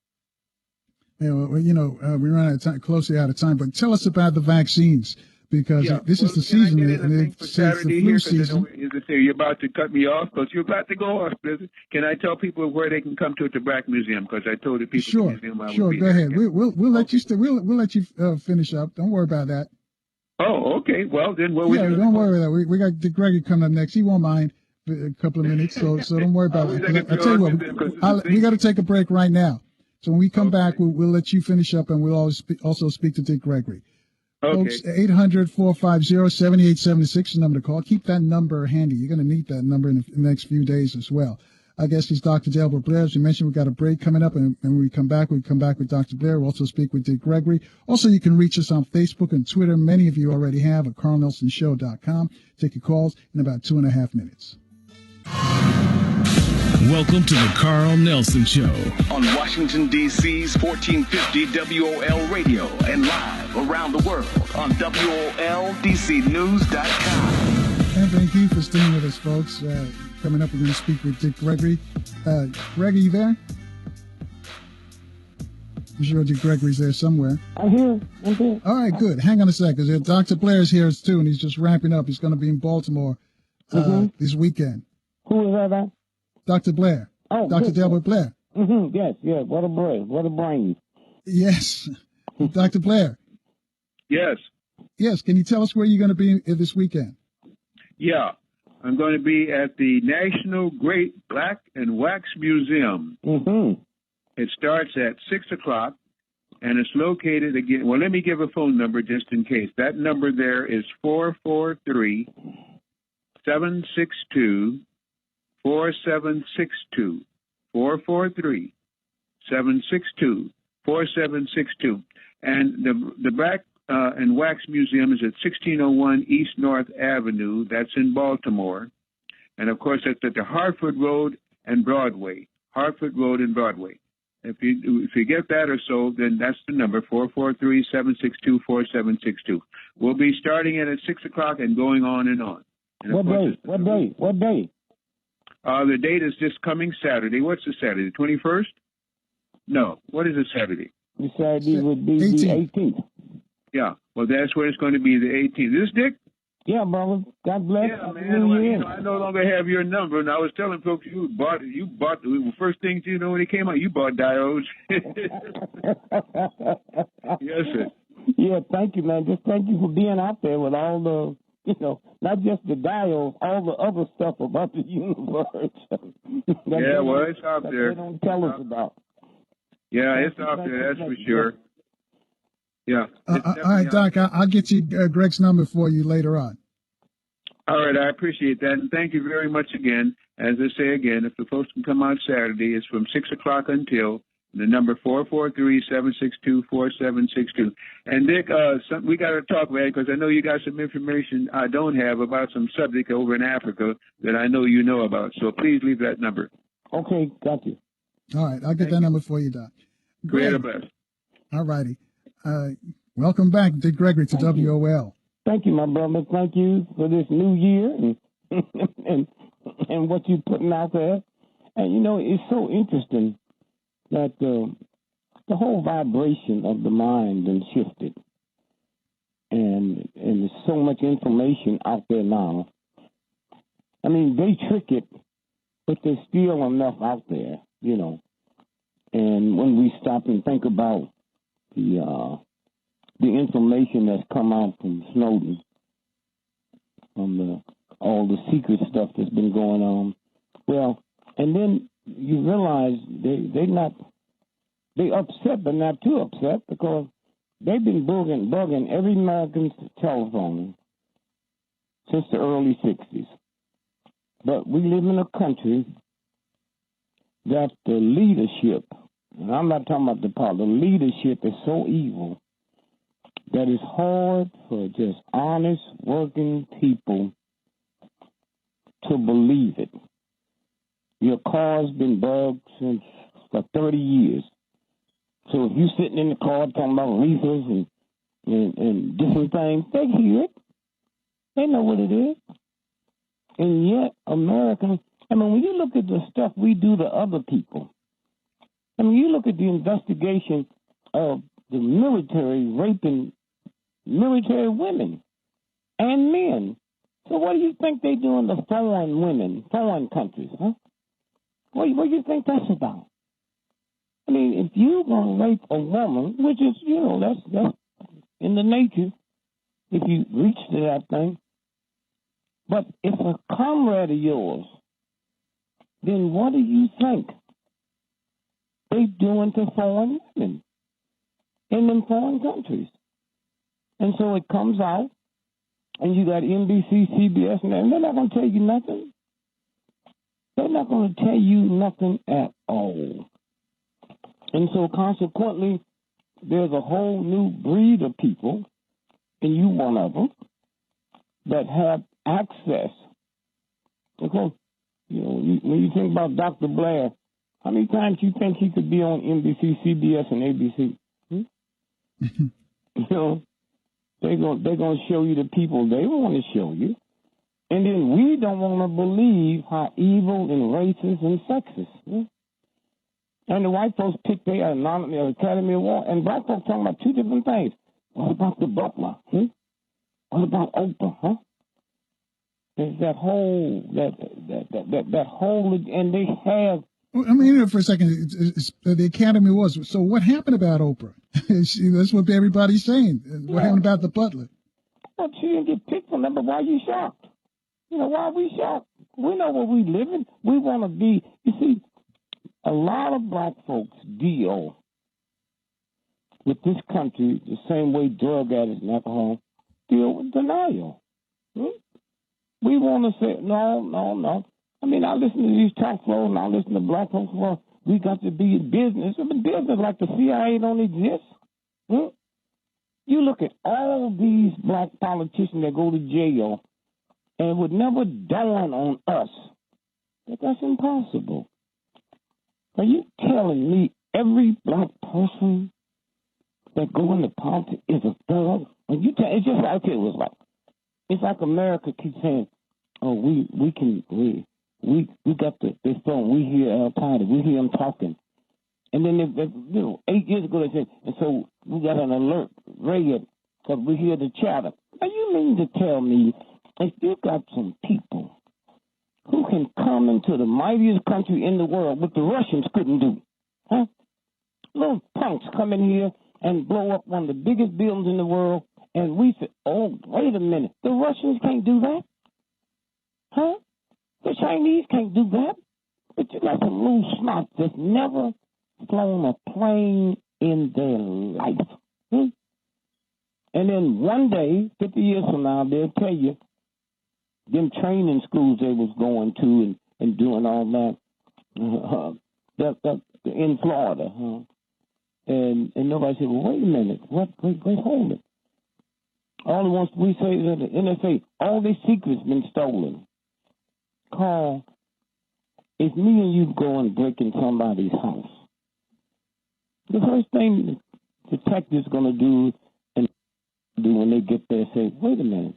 Yeah, well, we run out of time, closely out of time, but tell us about the vaccines. Because this is the season, and it's the flu season. You're about to cut me off because you're about to go off. Can I tell people where they can come to the Black Museum? Because I told the people. Sure, the museum I sure. Would be Go there. ahead. We'll let you. We'll let you finish up. Don't worry about that. Oh, okay. Well, then don't worry about that. We got Gregory coming up next. He won't mind a couple of minutes, so don't worry about it. I tell you what, we got to take a break right now. So when we come back, we'll let you finish up, and we'll also speak to Dick Gregory. Okay. Folks, 800-450-7876 is the number to call. Keep that number handy. You're going to need that number in the next few days as well. Our guest is Dr. Delbert Blair. As you mentioned, we've got a break coming up, and when we come back with Dr. Blair. We'll also speak with Dick Gregory. Also, you can reach us on Facebook and Twitter. Many of you already have at carlnelsonshow.com. Take your calls in about 2.5 minutes. Welcome to the Carl Nelson Show on Washington, D.C.'s 1450 WOL Radio and live around the world on WOLDCnews.com. And thank you for staying with us, folks. Coming up, we're going to speak with Dick Gregory. Greg, are you there? I'm sure Dick Gregory's there somewhere. I'm here. All right, good. Hang on a second. Dr. Blair's here too, and he's just ramping up. He's going to be in Baltimore this weekend. Who is that? Dr. Blair. Oh, Dr. Delbert Blair. Yes. What a brain. What a brain. Yes. Dr. Blair. Yes. Yes. Can you tell us where you're going to be this weekend? Yeah. I'm going to be at the National Great Black and Wax Museum. Mm-hmm. It starts at 6 o'clock, and it's located again. Well, let me give a phone number just in case. That number there is 443-762-4762. 443-762-4762. And the Black and Wax Museum is at 1601 East North Avenue. That's in Baltimore. And, of course, that's at the Hartford Road and Broadway. Hartford Road and Broadway. If you get that or so, then that's the number, 443-762-4762. We'll be starting it at 6 o'clock and going on and on. And What day? The date is this coming Saturday. What's the Saturday? 21st? No. What is it Saturday? The Saturday would be 18th. the 18th. Yeah. Well, that's when it's going to be, the 18th. Is this Dick? Yeah, brother. God bless. Yeah, man. I no longer have your number, and I was telling folks you bought the first things when it came out. You bought diodes. Yes, sir. Yeah, thank you, man. Just thank you for being out there with all the, not just the diodes, all the other stuff about the universe. Yeah, well, it's out there. They don't tell us about. Yeah, it's out there. That's for sure. Yeah. All right, Doc, I'll get you Greg's number for you later on. All right, I appreciate that. And thank you very much again. As I say again, if the folks can come out Saturday, it's from 6 o'clock until the number 443-762-4762. And Dick, we got to talk, man, because I know you got some information I don't have about some subject over in Africa that I know you know about. So please leave that number. Okay, got you. All right, I'll get that number for you, Doc. Great, bless. All righty. Welcome back, Dick Gregory, to WOL. Thank you, my brother. Thank you for this new year and and what you're putting out there. And, you know, it's so interesting that the whole vibration of the mind then shifted. And there's so much information out there now. I mean, they trick it, but there's still enough out there, you know. And when we stop and think about the information that's come out from Snowden, from all the secret stuff that's been going on, well, and then you realize they upset, but not too upset, because they've been bugging every American's telephone since the early 60s. But we live in a country that the leadership, and I'm not talking about the power, the leadership is so evil that it's hard for just honest, working people to believe it. Your car's been bugged for 30 years. So if you're sitting in the car talking about reefers and different things, they hear it. They know what it is. And yet, Americans, I mean, when you look at the stuff we do to other people, I mean, you look at the investigation of the military raping military women and men. So what do you think they do in the foreign women, foreign countries, huh? What do you think that's about? I mean, if you're going to rape a woman, which is, you know, that's in the nature, if you reach to that thing. But if a comrade of yours, then what do you think they doing to foreign women in them foreign countries? And so it comes out, and you got NBC, CBS, and they're not going to tell you nothing. They're not going to tell you nothing at all. And so consequently, there's a whole new breed of people, and you one of them, that have access. Because, you know, when you think about Dr. Blair, how many times you think he could be on NBC, CBS, and ABC? You know, they're gonna show you the people they want to show you. And then we don't want to believe how evil and racist and sexist. And the white folks pick their Academy Award, and black folks talking about two different things. What about the Butler? What about Oprah? Huh? There's that whole and they have. I mean, for a second, it's the Academy Awards. So what happened about Oprah? That's what everybody's saying. What happened about the Butler? Well, she didn't get picked for that, but why are you shocked? You know, why are we shocked? We know where we live in. We want to be. You see, a lot of black folks deal with this country the same way drug addicts and alcohol deal with denial. We want to say, no. I mean, I listen to these talk shows and I listen to black folks. Well, we got to be in business. I mean, business like the CIA don't exist. You look at all these black politicians that go to jail, and it would never dawn on us that that's impossible. Are you telling me every black person that go into politics is a thug? And it's just like it was like. It's like America keeps saying, "Oh, we got this phone. We hear Al Qaeda. We hear them talking." And then, 8 years ago they said, and so we got an alert radio because we hear the chatter. Now you mean to tell me if you got some people who can come into the mightiest country in the world, what the Russians couldn't do, huh? Little punks come in here and blow up one of the biggest buildings in the world. And we said, oh, wait a minute. The Russians can't do that? Huh? The Chinese can't do that? But you got some little snots that's never flown a plane in their life. And then one day, 50 years from now, they'll tell you them training schools they was going to and doing all that in Florida. Huh? And nobody said, well, wait a minute. Wait, hold it. All the ones we say that the NSA, all their secrets been stolen. Carl, if me and you go and break in somebody's house, the first thing the detective's going to do when they get there, say, wait a minute,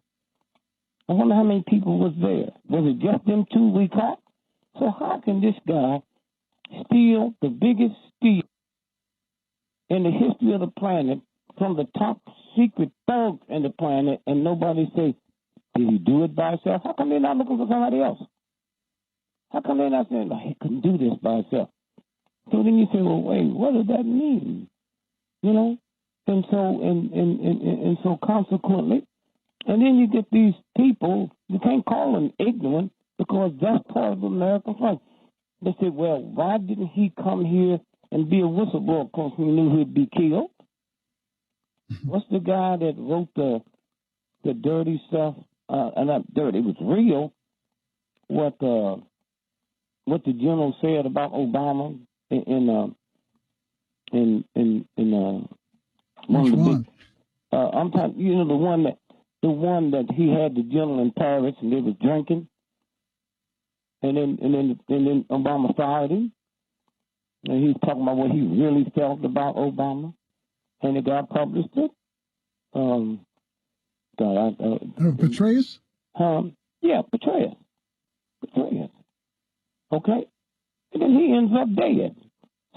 I wonder how many people was there. Was it just them two we caught? So how can this guy steal the biggest steal in the history of the planet from the top secret thugs in the planet and nobody say, did he do it by himself? How come they're not looking for somebody else? How come they're not saying, like, he couldn't do this by himself? So then you say, well, wait, what does that mean? You know? And so consequently, and then you get these people, you can't call them ignorant because that's part of American life. They say, well, why didn't he come here and be a whistleblower because he knew he'd be killed? What's the guy that wrote the dirty stuff? Not dirty, it was real. What the general said about Obama in one of the big. I'm talking, you know, the one that he had the general in Paris and they was drinking, and then Obama fired him, and he was talking about what he really felt about Obama, and the guy published it. Petraeus? Yeah, Petraeus. Okay? And then he ends up dead.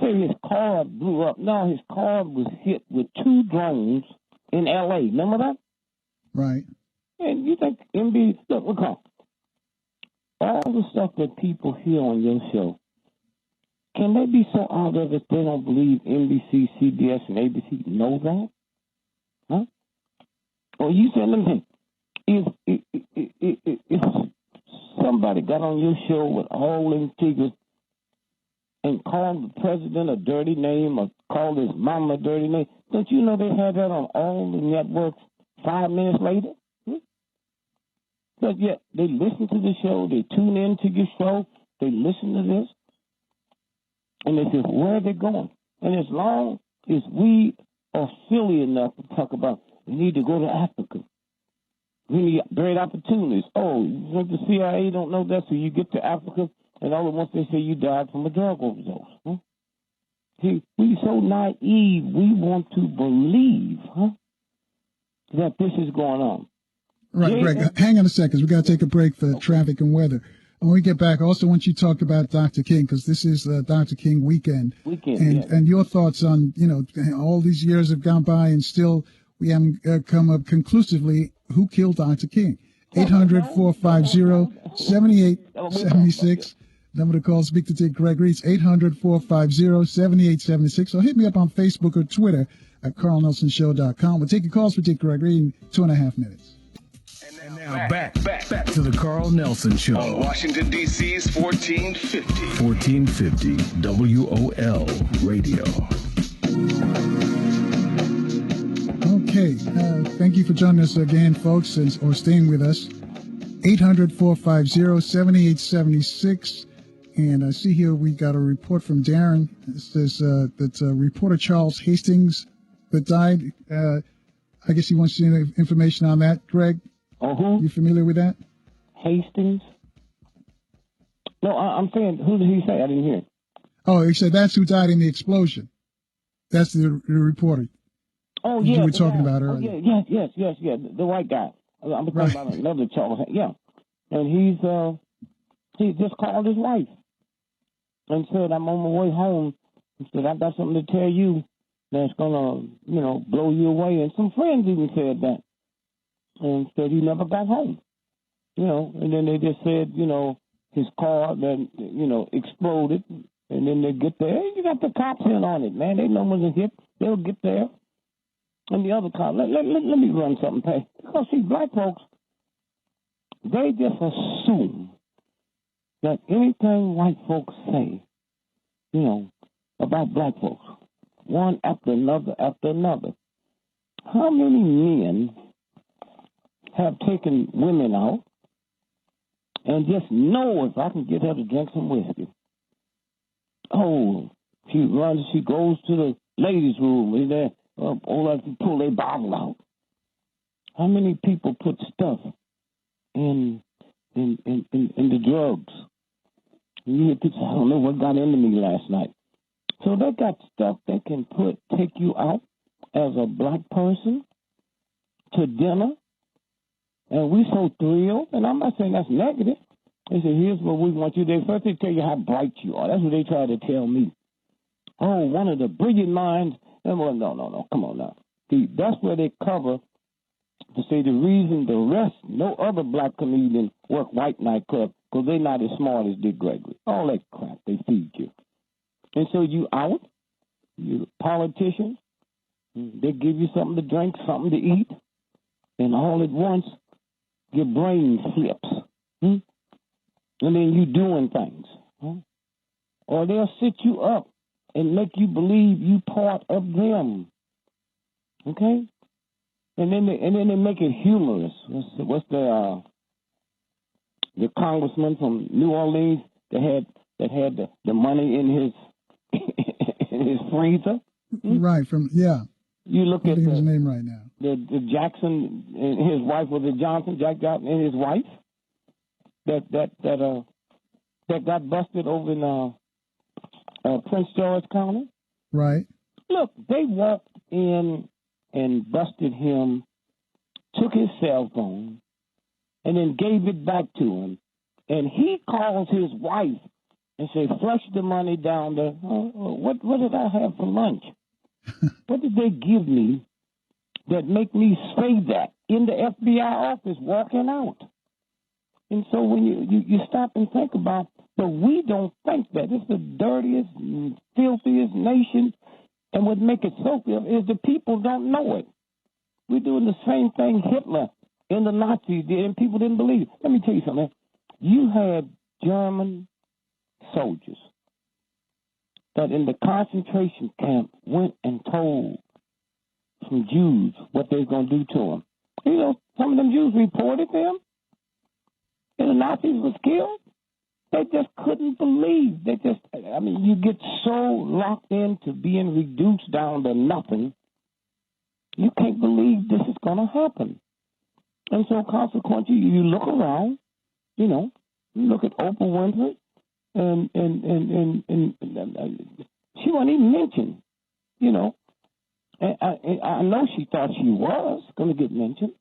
Say his car blew up. No, his car was hit with 2 drones in L.A. Remember that? Right. And you think look, all the stuff that people hear on your show, can they be so out of it they don't believe NBC, CBS, and ABC know that? Huh? Or you said, let me think, if somebody got on your show with all them figures and called the president a dirty name or called his mama a dirty name, don't you know they had that on all the networks 5 minutes later? But yet they listen to the show, they tune in to your show, they listen to this, and they say, where are they going? And as long as we are silly enough to talk about, we need to go to Africa. We need great opportunities. Oh, you think the CIA don't know that, so you get to Africa, and all at once they say you died from a drug overdose. Huh? See, we're so naive, we want to believe, that this is going on. Right, Greg, hang on a second. We got to take a break for traffic and weather. And when we get back, I also want you to talk about Dr. King, because this is Dr. King weekend. And your thoughts on, you know, all these years have gone by and still we haven't come up conclusively who killed Dr. King. 800-450-7876. Number to call, speak to Dick Gregory. It's 800-450-7876. Or hit me up on Facebook or Twitter at carlnelsonshow.com. We'll take your calls for Dick Gregory in 2.5 minutes. And now back to the Carl Nelson Show. On Washington, D.C.'s 1450. 1450 WOL Radio. Okay. Thank you for joining us again, folks, or staying with us. 800-450-7876. And I see here we got a report from Darren. It says that reporter Charles Hastings that died. I guess he wants any information on that. Greg, you familiar with that? Hastings? No, I'm saying, who did he say? I didn't hear. Oh, he said that's who died in the explosion. That's the reporter. Oh, yeah. You were talking about earlier. Oh, yes. The white guy. I'm talking about another Charles. Yeah. And he just called his wife and said, I'm on my way home. He said, I got something to tell you that's going to, blow you away. And some friends even said that. And said he never got home. And then they just said, his car that, exploded. And then they get there. Hey, you got the cops in on it, man. They know when it's hit. They'll get there. And the other cop, let me run something past. Because, see, black folks, they just assume that anything white folks say, about black folks, one after another. How many men have taken women out and just know if I can get her to drink some whiskey? Oh, she goes to the ladies' room, and they pull their bottle out. How many people put stuff in the drugs? And you hear people say, I don't know what got into me last night. So they got stuff they can take you out as a black person to dinner And we so thrilled, and I'm not saying that's negative. They said, here's what we want you to do. First they tell you how bright you are. That's what they try to tell me. Oh, one of the brilliant minds. And well, no, come on now. See, that's where they cover to say the reason the rest, no other black comedians work white nightclubs, because they're not as smart as Dick Gregory. All that crap they feed you. And so you out, you politicians, they give you something to drink, something to eat, and all at once, your brain flips. And then you doing things. Or they'll sit you up and make you believe you part of them. Okay? And then they make it humorous. What's the congressman from New Orleans that had the money in his in his freezer? Right, You look at his name right now. The Jackson and his wife, was it Johnson, Jack Johnson and his wife that got busted over in Prince George County. Right. Look, they walked in and busted him, took his cell phone, and then gave it back to him. And he calls his wife and said, flush the money down there. What did I have for lunch? What did they give me that make me say that in the FBI office walking out? And so when you stop and think about, but we don't think that. It's the dirtiest, filthiest nation. And what makes it so filthy is the people don't know it. We're doing the same thing Hitler and the Nazis did, and people didn't believe it. Let me tell you something. You had German soldiers that in the concentration camp went and told some Jews what they was going to do to them. You know, some of them Jews reported them, and the Nazis was killed. They just couldn't believe. You get so locked into being reduced down to nothing, you can't believe this is going to happen. And so consequently, you look around, you look at Oprah Winfrey, and she wasn't even mentioned, And I know she thought she was going to get mentioned.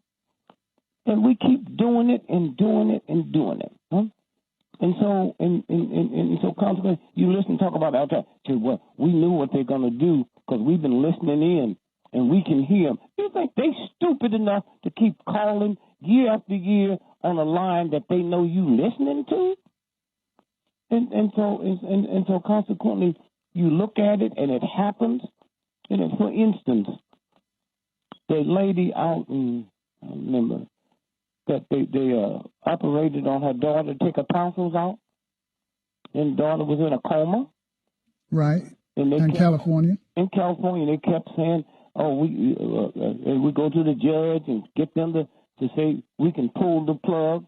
And we keep doing it and doing it and doing it. Huh? And so, so consequently, you listen, talk about that. Well, we knew what they're going to do because we've been listening in and we can hear them. You think they stupid enough to keep calling year after year on a line that they know you listening to? And so consequently, you look at it and it happens. For instance, the lady out in, I remember, that they operated on her daughter to take her tonsils out, and the daughter was in a coma. Right. In California. In California, they kept saying, "Oh, we go to the judge and get them to say we can pull the plug."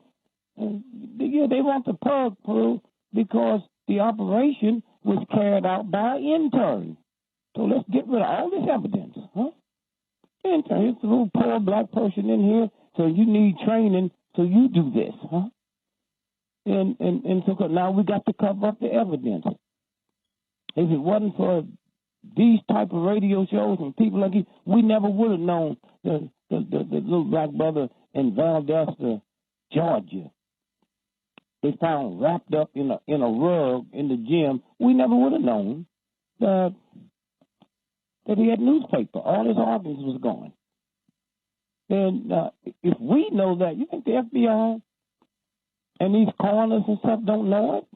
And, they want the plug pulled because the operation was carried out by an intern. So let's get rid of all this evidence, huh? Intern, it's a little poor black person in here. So you need training, so you do this, huh? And so now we got to cover up the evidence. If it wasn't for these type of radio shows and people like you, we never would have known the little black brother in Valdosta, Georgia. They found wrapped up in a rug in the gym. We never would have known that he had newspaper. All his organs was gone. And if we know that, you think the FBI and these coroners and stuff don't know it?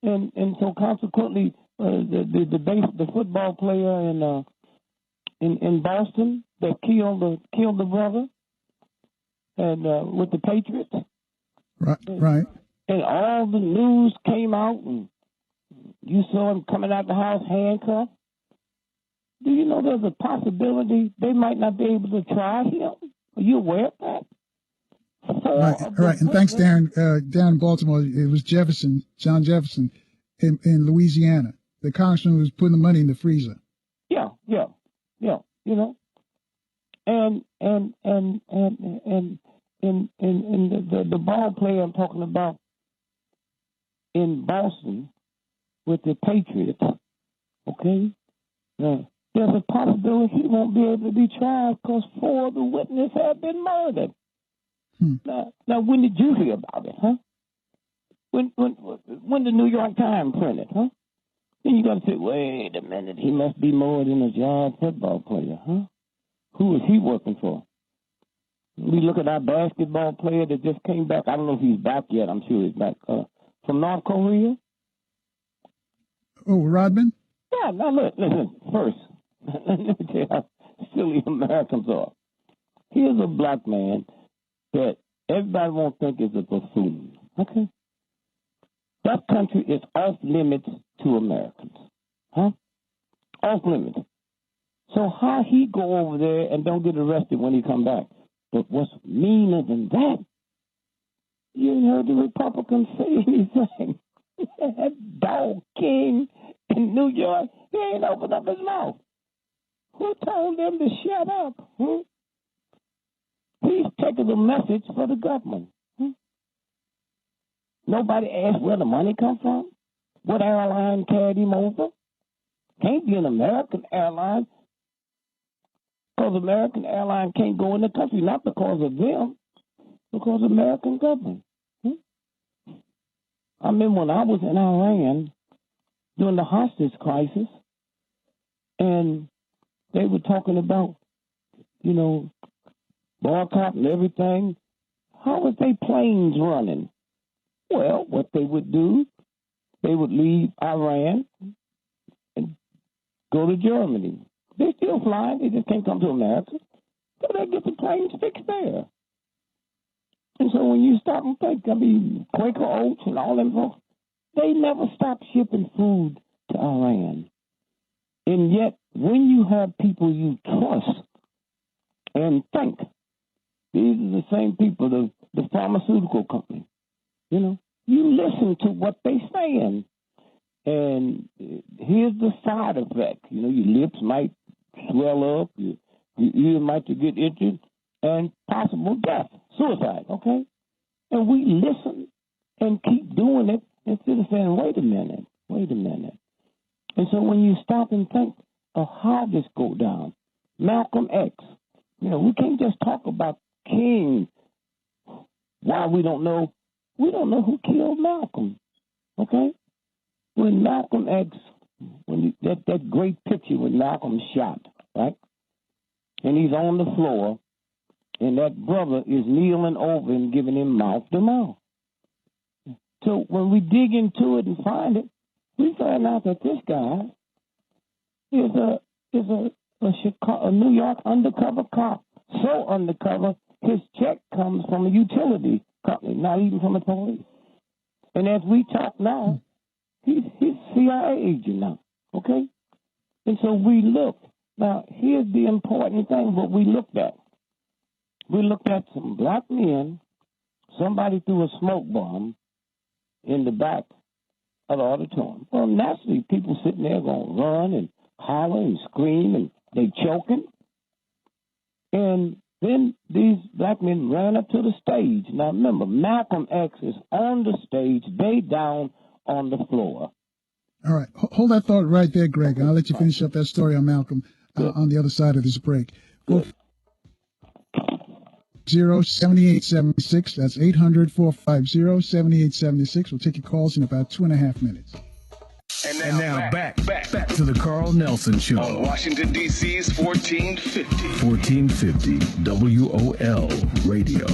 And so consequently, the football player in Boston that killed the brother and with the Patriots. Right. And all the news came out, and you saw him coming out the house handcuffed. Do you know there's a possibility they might not be able to try him? Are you aware of that? Right. And thanks, Darren. Down in Baltimore, it was John Jefferson in Louisiana. The congressman was putting the money in the freezer. Yeah. And the ball player I'm talking about in Boston with the Patriots, okay? There's a possibility he won't be able to be tried because 4 of the witnesses have been murdered. Now, when did you hear about it, huh? When the New York Times printed, huh? Then you got to say, wait a minute, he must be more than a job football player, huh? Who is he working for? We look at our basketball player that just came back. I don't know if he's back yet. I'm sure he's back. From North Korea. Oh, Rodman? Yeah, now listen, first, let me tell you how silly Americans are. Here's a black man that everybody won't think is a buffoon, okay? That country is off limits to Americans, huh? Off limits. So how he go over there and don't get arrested when he come back? But what's meaner than that, you ain't heard the Republicans say anything. That dog king in New York, he ain't opened up his mouth. Who told them to shut up? He's taking a message for the government. Nobody asked where the money come from, what airline carried him over. Can't be an American airline, because American airline can't go in the country, not because of them, because of American government. I remember when I was in Iran during the hostage crisis, and they were talking about, boycotting everything. How was they planes running? Well, what they would do, they would leave Iran and go to Germany. They're still flying. They just can't come to America. So they get the planes fixed there. And so when you stop and think, Quaker Oats and all them folks, they never stop shipping food to Iran. And yet, when you have people you trust and think, these are the same people, the pharmaceutical company, you listen to what they saying. And here's the side effect. Your lips might swell up, your ear might get itchy, and possible death, suicide, okay? And we listen and keep doing it instead of saying, wait a minute. And so when you stop and think of how this go down, Malcolm X, we can't just talk about King. Why we don't know who killed Malcolm, okay? When Malcolm X, that great picture when Malcolm shot, right? And he's on the floor, and that brother is kneeling over and giving him mouth to mouth. So when we dig into it and find it, we find out that this guy is a New York undercover cop. So undercover, his check comes from a utility company, not even from the police. And as we talk now, he's CIA agent now, okay? And so we look. Now, here's the important thing, what we looked at. We looked at some black men, somebody threw a smoke bomb in the back of the auditorium. Well, naturally, people sitting there going to run and holler and scream, and they choking. And then these black men ran up to the stage. Now, remember, Malcolm X is on the stage, they down on the floor. All right. Hold that thought right there, Greg. I'll let you finish up that story on Malcolm on the other side of this break. 7876. That's 800-450-7876. We'll take your calls in about 2.5 minutes. And now back to the Carl Nelson Show. On Washington, D.C.'s 1450. 1450 WOL Radio.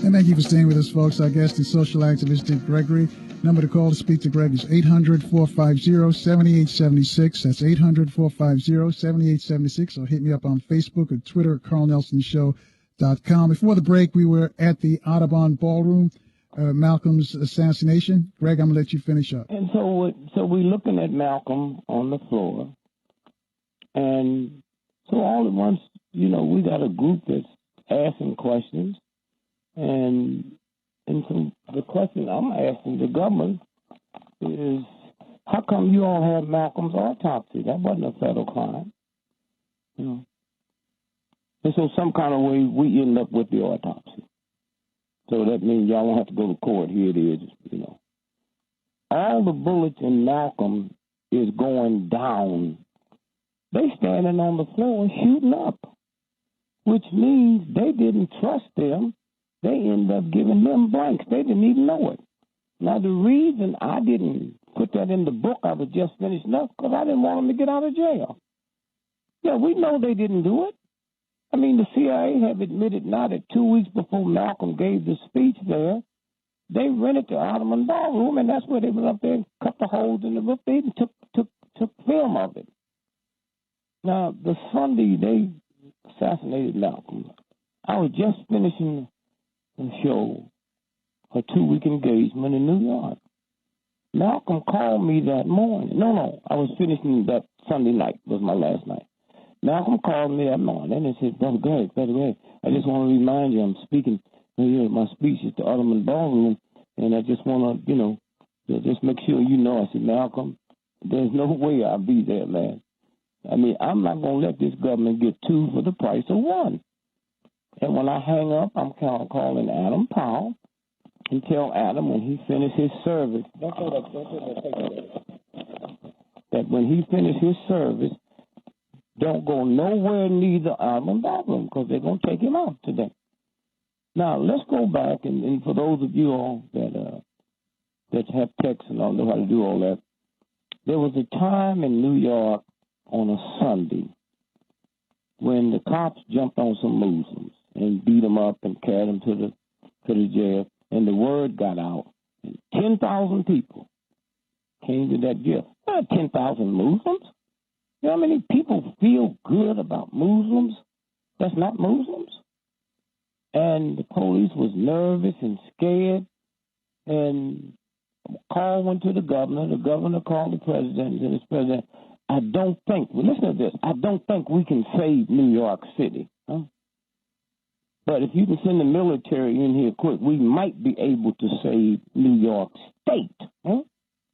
And thank you for staying with us, folks. Our guest is social activist Gregory. Number to call to speak to Greg is 800-450-7876. That's 800-450-7876. Or hit me up on Facebook or Twitter at carlnelsonshow.com. Before the break, we were at the Audubon Ballroom, Malcolm's assassination. Greg, I'm going to let you finish up. And so we're looking at Malcolm on the floor. And so all at once, we got a group that's asking questions. And so the question I'm asking the government is, how come you all have Malcolm's autopsy? That wasn't a federal crime. And so some kind of way we end up with the autopsy. So that means y'all won't have to go to court. Here it is, All the bullets in Malcolm is going down. They standing on the floor shooting up. which means they didn't trust them. They ended up giving them blanks. They didn't even know it. Now, the reason I didn't put that in the book I was just finishing up, because I didn't want them to get out of jail. Yeah, we know they didn't do it. I mean, the CIA have admitted now that 2 weeks before Malcolm gave the speech there, they rented the Ottoman Ballroom, and that's where they went up there and cut the holes in the roof. They even took film of it. Now, the Sunday they assassinated Malcolm, I was just finishing the show, a 2-week engagement in New York. Malcolm called me that morning. No, I was finishing that Sunday night, was my last night. Malcolm called me that morning and said, Brother Greg, I just want to remind you I'm speaking, my speech is the Ottoman Ballroom, and I just want to, just make sure you know. I said, Malcolm, there's no way I'll be there, man. I mean, I'm not going to let this government get 2 for the price of 1. And when I hang up, I'm calling Adam Powell and tell Adam when he finishes his service, that when he finishes his service, don't go nowhere near the Ottoman Ballroom because they're going to take him out today. Now, let's go back, and for those of you all that have texts and don't know how to do all that, there was a time in New York on a Sunday when the cops jumped on some Muslims and beat them up and carried them to the jail, and the word got out, and 10,000 people came to that jail. Not 10,000 Muslims. You know how many people feel good about Muslims that's not Muslims? And the police was nervous and scared, and a call went to the governor. The governor called the president, and the president, I don't think, well, listen to this, I don't think we can save New York City. Huh? But if you can send the military in here quick, we might be able to save New York State. Huh?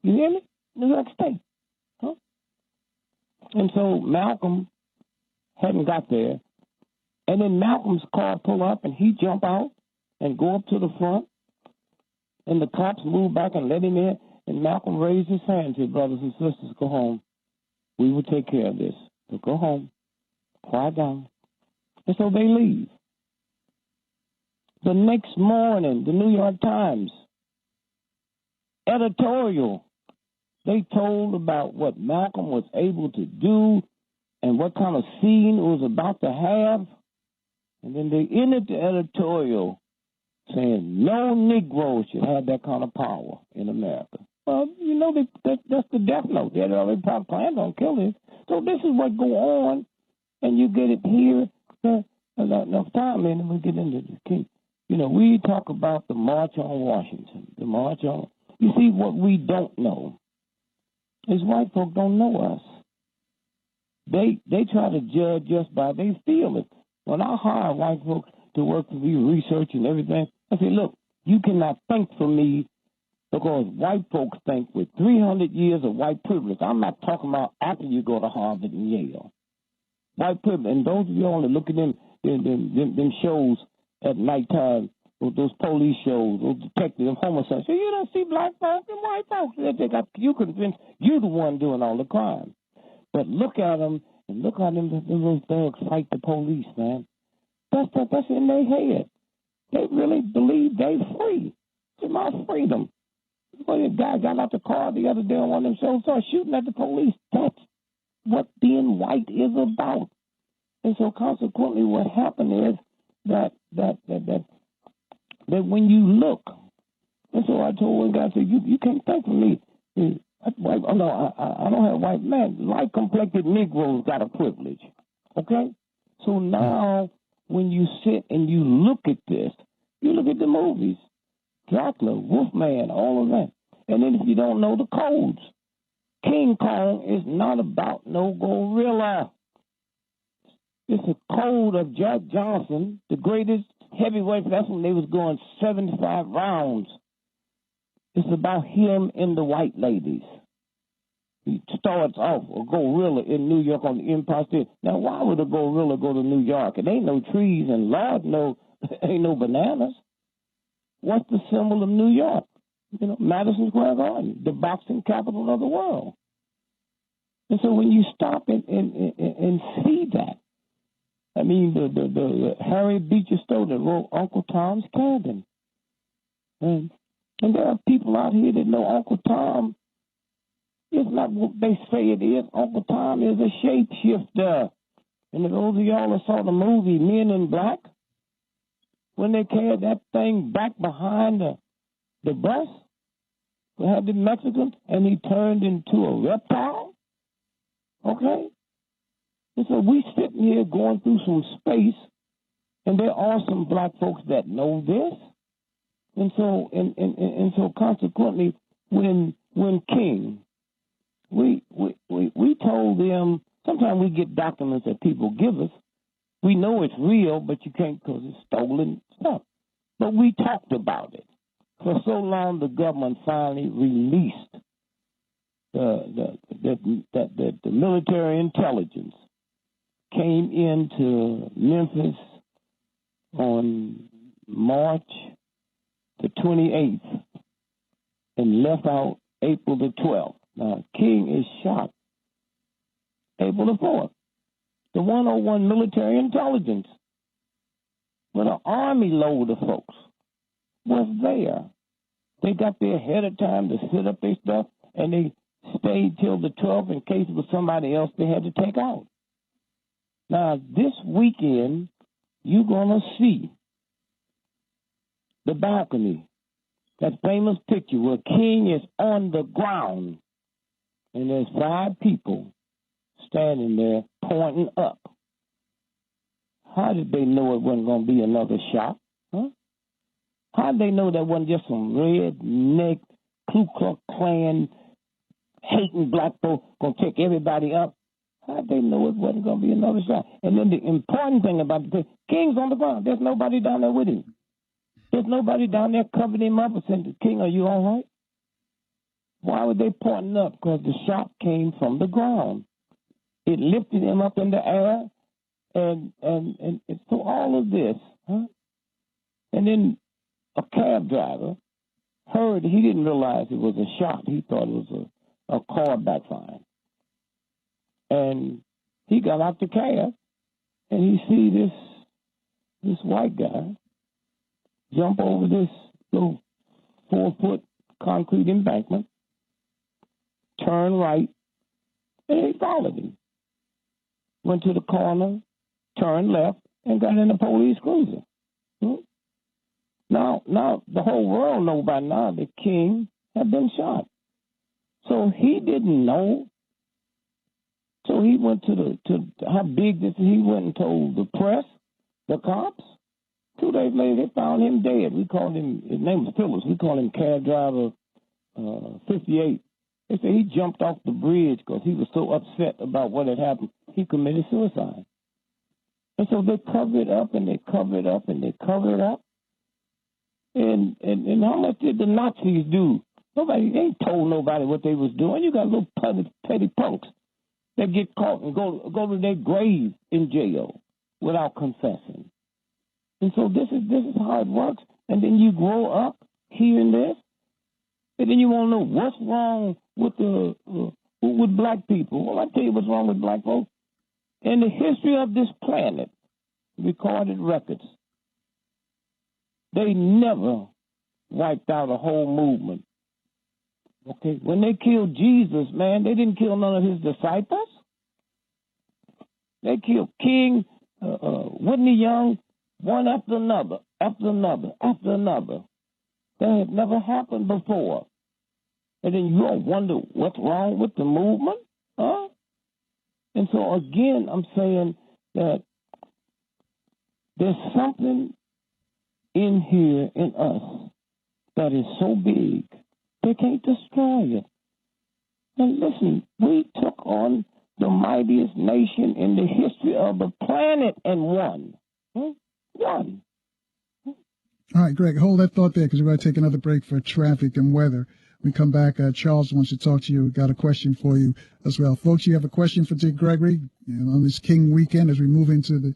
You hear me? New York State. Huh? And so Malcolm hadn't got there. And then Malcolm's car pull up, and he jump out and go up to the front. And the cops move back and let him in. And Malcolm raised his hand and said, brothers and sisters, go home. We will take care of this. So go home. Quiet down. And so they leave. The next morning, the New York Times editorial, they told about what Malcolm was able to do and what kind of scene it was about to have. And then they ended the editorial saying no Negro should have that kind of power in America. Well, you know, that's the death note. They had already planned on killing it. So this is what go on, and you get it here. Not enough time, and we get into this key. You know, we talk about the March on Washington, the March on. You see, what we don't know is white folk don't know us. They try to judge us by their feelings. When I hire white folks to work for me, research and everything, I say, look, you cannot think for me because white folks think with 300 years of white privilege. I'm not talking about after you go to Harvard and Yale. White privilege. And those of you all that look at them shows at nighttime, those police shows, those detectives, them homicides, so you don't see black folks and white folks. They got you convinced you're the one doing all the crime. But look at them, and look how them those thugs fight the police, man. That's in their head. They really believe they free. It's my freedom. Well, a guy got out the car the other day on one of them shows, started shooting at the police. That's what being white is about. And so consequently what happened is that when you look, and so I told one guy, I said, you can't think for me. I don't have white men. Light-complected Negroes got a privilege. Okay? So now when you sit and you look at this, you look at the movies, Dracula, Wolfman, all of that. And then if you don't know the codes, King Kong is not about no gorilla. It's a code of Jack Johnson, the greatest heavyweight. That's when they was going 75 rounds. It's about him and the white ladies. He starts off a gorilla in New York on the Empire State. Now, why would a gorilla go to New York? It ain't no trees, and Lord, no, ain't no bananas. What's the symbol of New York? You know, Madison Square Garden, the boxing capital of the world. And so when you stop and see that, I mean, the Harry Beecher Stowe that wrote Uncle Tom's Cabin. And there are people out here that know Uncle Tom is not what they say it is. Uncle Tom is a shapeshifter. And if those of y'all that saw the movie Men in Black, when they carried that thing back behind the bus, they had the Mexicans, and he turned into a reptile, okay? And so we sitting here going through some space, and there are some black folks that know this. And so consequently, when King, we told them, sometimes we get documents that people give us. We know it's real, but you can't because it's stolen stuff. But we talked about it. For so long, the government finally released the military intelligence came into Memphis on March the 28th and left out April the 12th. Now, King is shot April the 4th. The 101 military intelligence with an army load of folks was there. They got there ahead of time to set up their stuff, and they stayed till the 12th in case it was somebody else they had to take out. Now, this weekend, you're going to see the balcony, that famous picture where King is on the ground, and there's 5 people standing there pointing up. How did they know it wasn't going to be another shot? Huh? How did they know that wasn't just some redneck, Ku Klux Klan, hating black folks going to take everybody up? How did they know it wasn't going to be another shot? And then the important thing about the King's on the ground. There's nobody down there with him. There's nobody down there covering him up and saying, King, are you all right? Why were they pointing up? Because the shot came from the ground. It lifted him up in the air, and so all of this, huh? And then a cab driver heard, he didn't realize it was a shot. He thought it was a car backfiring. And he got out the cab, and he see this white guy jump over this little 4-foot concrete embankment, turn right, and he followed him. Went to the corner, turned left, and got in a police cruiser. Now the whole world knows by now that King had been shot. So he didn't know. So he went to how big this is. He went and told the press, the cops. 2 days later, they found him dead. We called him, his name was Phillips. We called him cab driver 58. They said he jumped off the bridge because he was so upset about what had happened. He committed suicide. And so they covered up and they covered up and they covered up. And how much did the Nazis do? Nobody, they ain't told nobody what they was doing. You got little petty punks that get caught and go to their grave in jail without confessing. And so this is how it works. And then you grow up hearing this, and then you want to know what's wrong with black people. Well, I tell you what's wrong with black folks. In the history of this planet, recorded records, they never wiped out a whole movement. Okay, when they killed Jesus, man, they didn't kill none of his disciples. They killed King, Whitney Young, one after another, after another, after another. That had never happened before. And then you don't wonder what's wrong with the movement, huh? And so again, I'm saying that there's something in here in us that is so big they can't destroy it. And listen, we took on the mightiest nation in the history of the planet and won. Won. All right, Greg, hold that thought there because we're going to take another break for traffic and weather. When we come back, Charles wants to talk to you. We've got a question for you as well. Folks, you have a question for Dick Gregory on this King weekend as we move into the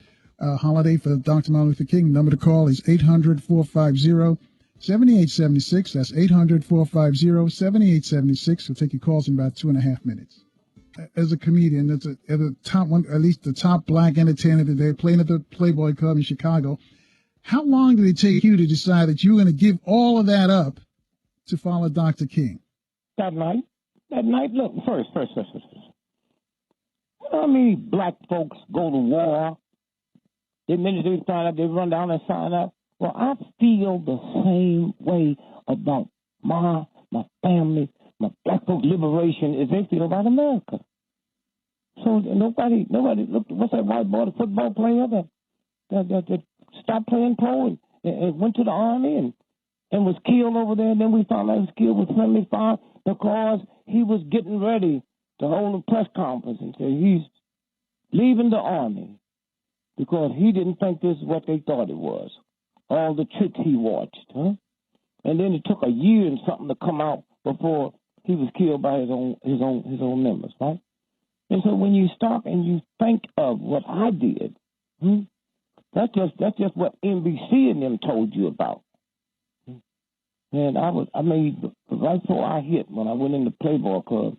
holiday for Dr. Martin Luther King. Number to call is 800-450-7876. That's 800-450-7876. We'll take your calls in about 2.5 minutes. as a comedian, that's at the top one, at least the top black entertainer today, playing at the Playboy Club in Chicago. How long did it take you to decide that you were going to give all of that up to follow Dr. King? That night, look, first. How many black folks go to war? The minute they sign up, they run down and sign up. Well, I feel the same way about my family, my black folk liberation as they feel about America. So nobody looked. What's that white boy, the football player that stopped playing pro and went to the army and was killed over there? And then we found out he was killed with friendly fire because he was getting ready to hold a press conference and say he's leaving the army because he didn't think this is what they thought it was. All the tricks he watched, huh? And then it took a year and something to come out before he was killed by his own members, right? And so when you stop and you think of what I did, that's just what NBC and them told you about. And I made right before I hit, when I went in the Playboy Club,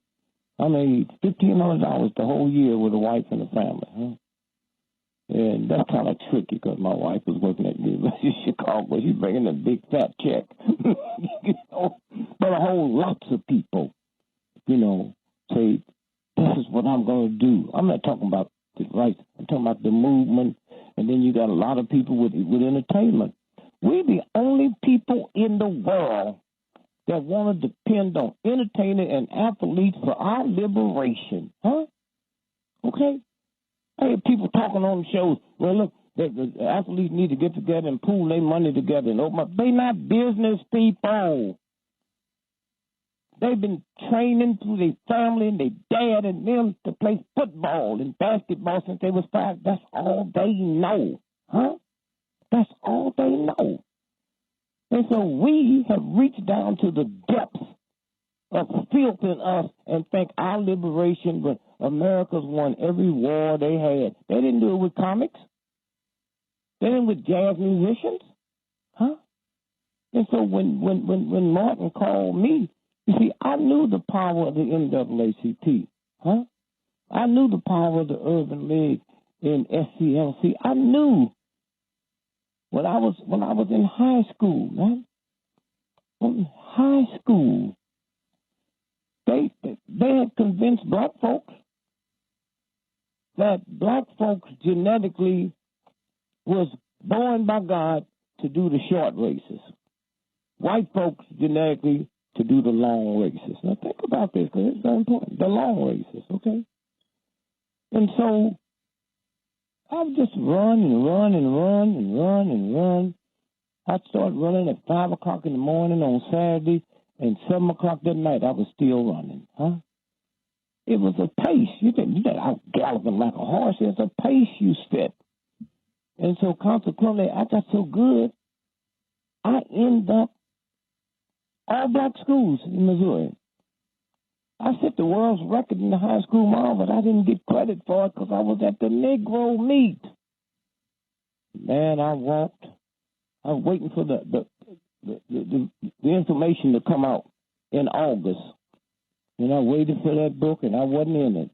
I made $1,500 the whole year with a wife and a family, huh? And that's kind of tricky because my wife was working at the University of Chicago. She's bringing a big fat check. You know? But a whole lots of people, you know, say, this is what I'm going to do. I'm not talking about the rights. I'm talking about the movement. And then you got a lot of people with entertainment. We're the only people in the world that want to depend on entertainers and athletes for our liberation. Huh? Okay? I hear people talking on the shows, well, look, the athletes need to get together and pool their money together and open up. They not business people. They've been training through their family and their dad and them to play football and basketball since they was 5. That's all they know. Huh? That's all they know. And so we have reached down to the depths of filth in us and think our liberation, but America's won every war they had. They didn't do it with comics. They didn't with jazz musicians. Huh? And so when Martin called me, you see, I knew the power of the NAACP. Huh? I knew the power of the Urban League in SCLC. I knew when I was in high school, right? In high school, they had convinced black folks that black folks genetically was born by God to do the short races. White folks genetically to do the long races. Now think about this, because it's very important. The long races, okay? And so I would just run. I'd start running at 5 o'clock in the morning on Saturday, and 7 o'clock that night I was still running, huh? It was a pace. You didn't out galloping like a horse. It's a pace you set. And so consequently, I got so good, I ended up all black schools in Missouri. I set the world's record in the high school mile, but I didn't get credit for it because I was at the Negro meet. Man, I was waiting for the information to come out in August. And I waited for that book, and I wasn't in it.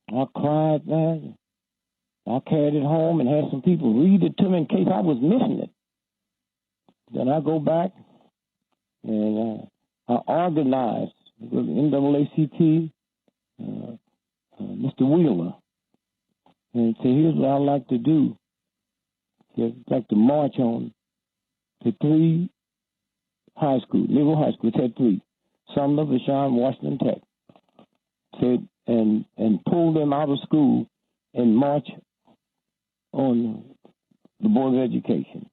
I cried, man. I carried it home and had some people read it to me in case I was missing it. Then I go back, and I organized with the NAACP, Mr. Wheeler, and say, here's what I'd like to do. I'd like to march on to 3 high schools, Negro high schools, had 3. Sumner, Vashon, Washington Tech, said, and pull them out of school and march on the Board of Education.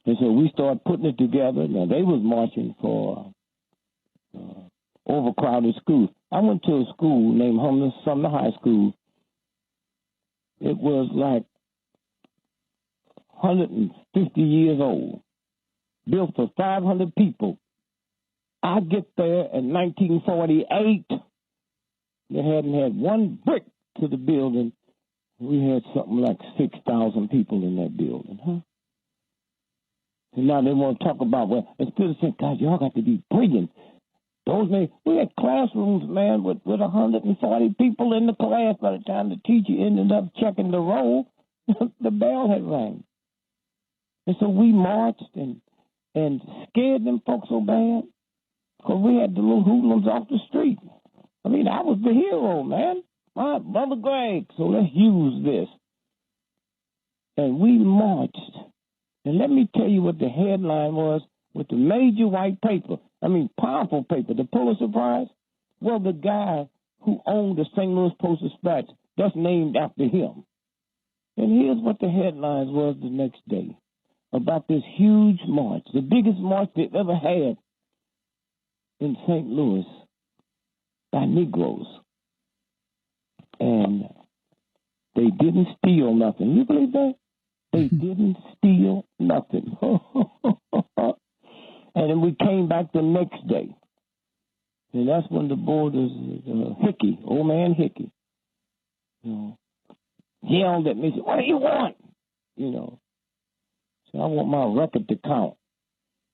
And so we started putting it together. Now, they was marching for overcrowded schools. I went to a school named Sumner High School. It was like 150 years old, built for 500 people. I get there in 1948. They hadn't had one brick to the building. We had something like 6,000 people in that building, huh? And now they want to talk about, well, instead of saying, God, y'all got to be brilliant. We had classrooms, man, with 140 people in the class. By the time the teacher ended up checking the roll, the bell had rang. And so we marched and scared them folks so bad because we had the little hoodlums off the street. I mean, I was the hero, man. My brother Greg, so let's use this. And we marched. And let me tell you what the headline was with the major white paper. I mean, powerful paper, the Pulitzer Prize. Well, the guy who owned the St. Louis Post-Dispatch, that's named after him. And here's what the headlines was the next day about this huge march, the biggest march they've ever had in St. Louis by Negroes. And they didn't steal nothing. You believe that? They didn't steal nothing. And then we came back the next day. And that's when the borders, Hickey, old man Hickey, yelled at me, said, "What do you want?" So I want my record to count.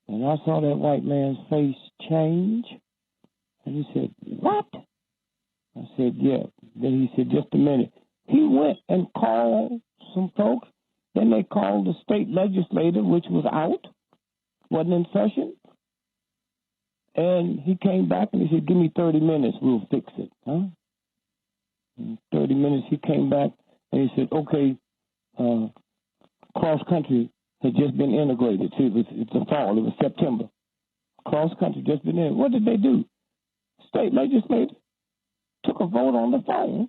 And I saw that white man's face change. And he said, "What?" I said, "Yeah." Then he said, "Just a minute." He went and called some folks. Then they called the state legislature, which was out, wasn't in session. And he came back and he said, "Give me 30 minutes, we'll fix it." In 30 minutes, he came back and he said, "Okay, cross country had just been integrated." See, it's the fall, it was September. Cross country just been in. What did they do? State legislature took a vote on the phone,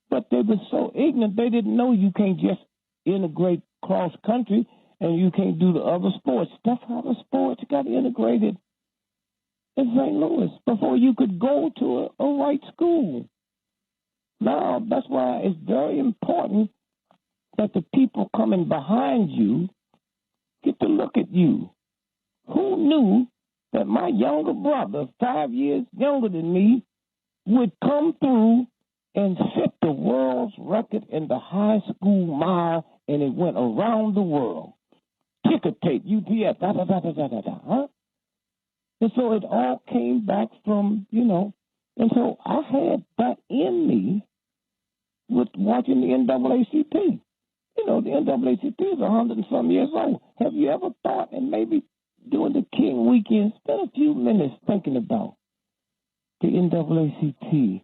but they were so ignorant they didn't know you can't just integrate cross country and you can't do the other sports. That's how the sports got integrated in St. Louis before you could go to a white school. Now, that's why it's very important that the people coming behind you get to look at you. Who knew that my younger brother, 5 years younger than me, would come through and set the world's record in the high school mile, and it went around the world. Ticker tape, UPS, huh? And so it all came back from, and so I had that in me with watching the NAACP. The NAACP is 100 and some years old. Have you ever thought, and maybe during the King weekend, spend a few minutes thinking about the NAACP,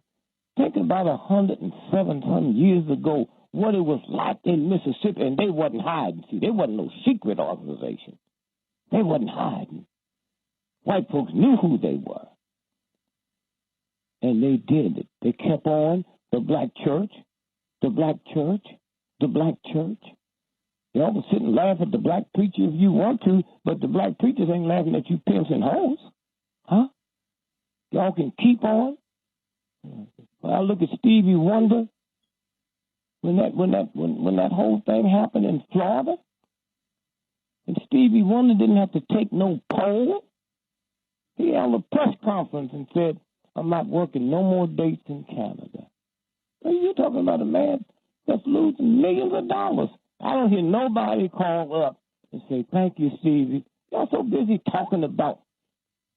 thinking about 107 some years ago, what it was like in Mississippi, and they wasn't hiding. See, they wasn't no secret organization. They wasn't hiding. White folks knew who they were. And they did it. They kept on. The black church, the black church, the black church. Y'all can sit and laugh at the black preacher if you want to, but the black preachers ain't laughing at you pimps and hoes. Huh? Y'all can keep on. When I look at Stevie Wonder, when that whole thing happened in Florida, and Stevie Wonder didn't have to take no poll, he held a press conference and said, "I'm not working no more dates in Canada." Now, you're talking about a man that's losing millions of dollars. I don't hear nobody call up and say, "Thank you, Stevie." Y'all so busy talking about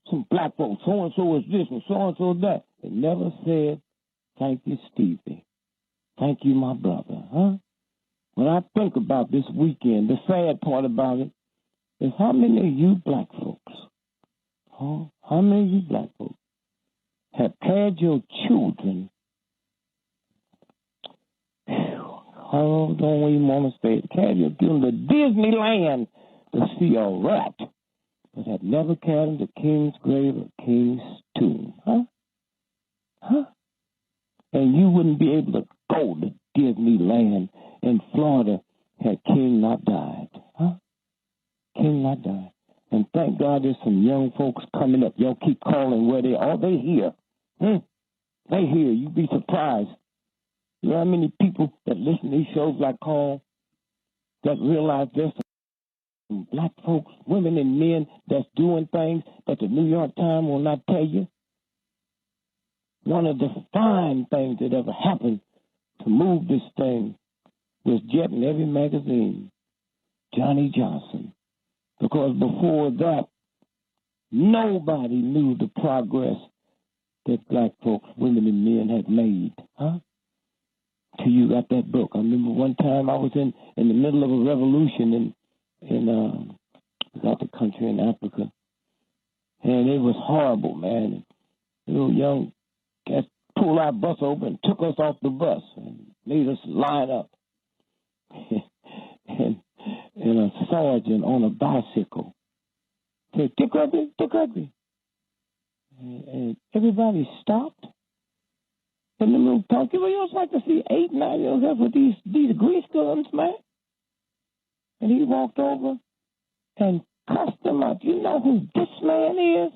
some black folks, so-and-so is this and so-and-so is that. They never said, "Thank you, Stevie. Thank you, my brother." Huh? When I think about this weekend, the sad part about it is how many of you black folks, how many of you black folks have carried your children, don't even want to say it, carried your children to Disneyland to see a rat, but have never carried them to King's grave or King's tomb? Huh? And you wouldn't be able to go to Disneyland in Florida had King not died. Huh? King not died. And thank God there's some young folks coming up. Y'all keep calling where they are. They here. They here. You'd be surprised. You know how many people that listen to these shows like Carl that realize there's some black folks, women and men that's doing things that the New York Times will not tell you? One of the fine things that ever happened to move this thing was jet in every magazine, Johnny Johnson. Because before that, nobody knew the progress that black folks, women and men had made, huh? Till you got that book. I remember one time I was in the middle of a revolution in out the country in Africa, and it was horrible, man. Little young cats pulled our bus over and took us off the bus and made us line up. and a sergeant on a bicycle said, Dick Gregory. And everybody stopped. And the little punk, you know, it's like to see 8, 9 years old with these grease guns, man. And he walked over and cussed them out. You know who this man is?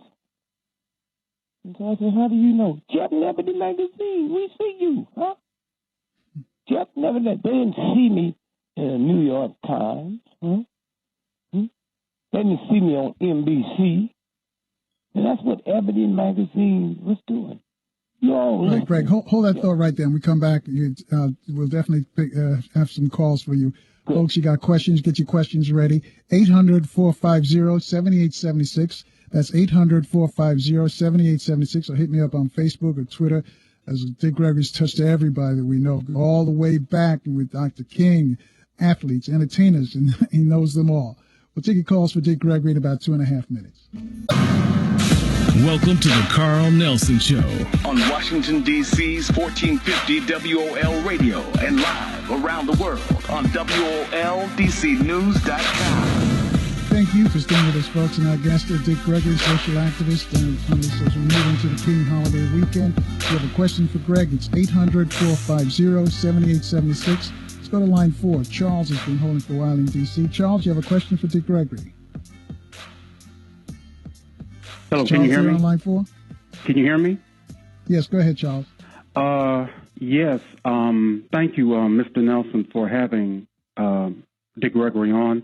And so I said, how do you know? Jeff never did magazine. We see you, huh? Jeff never did. They didn't see me in the New York Times. They didn't see me on NBC. And that's what Ebony magazine was doing. Right, Greg, hold that thought right there. When we come back, we'll definitely have some calls for you. Good. Folks, you got questions, get your questions ready. 800-450-7876. That's 800-450-7876. Or hit me up on Facebook or Twitter. As Dick Gregory's touched everybody that we know, all the way back with Dr. King, athletes, entertainers, and he knows them all. We'll take your calls for Dick Gregory in about 2.5 minutes. Welcome to the Carl Nelson Show on Washington, D.C.'s 1450 WOL Radio and live around the world on WOLDCnews.com. Thank you for staying with us, folks, and our guest is Dick Gregory, social activist, and as we move into the King holiday weekend. If you have a question for Greg, it's 800-450-7876. Let's go to line 4. Charles has been holding for a while in D.C. Charles, you have a question for Dick Gregory. Hello, can you hear me? On line 4? Can you hear me? Yes, go ahead, Charles. Yes. Thank you, Mr. Nelson, for having Dick Gregory on.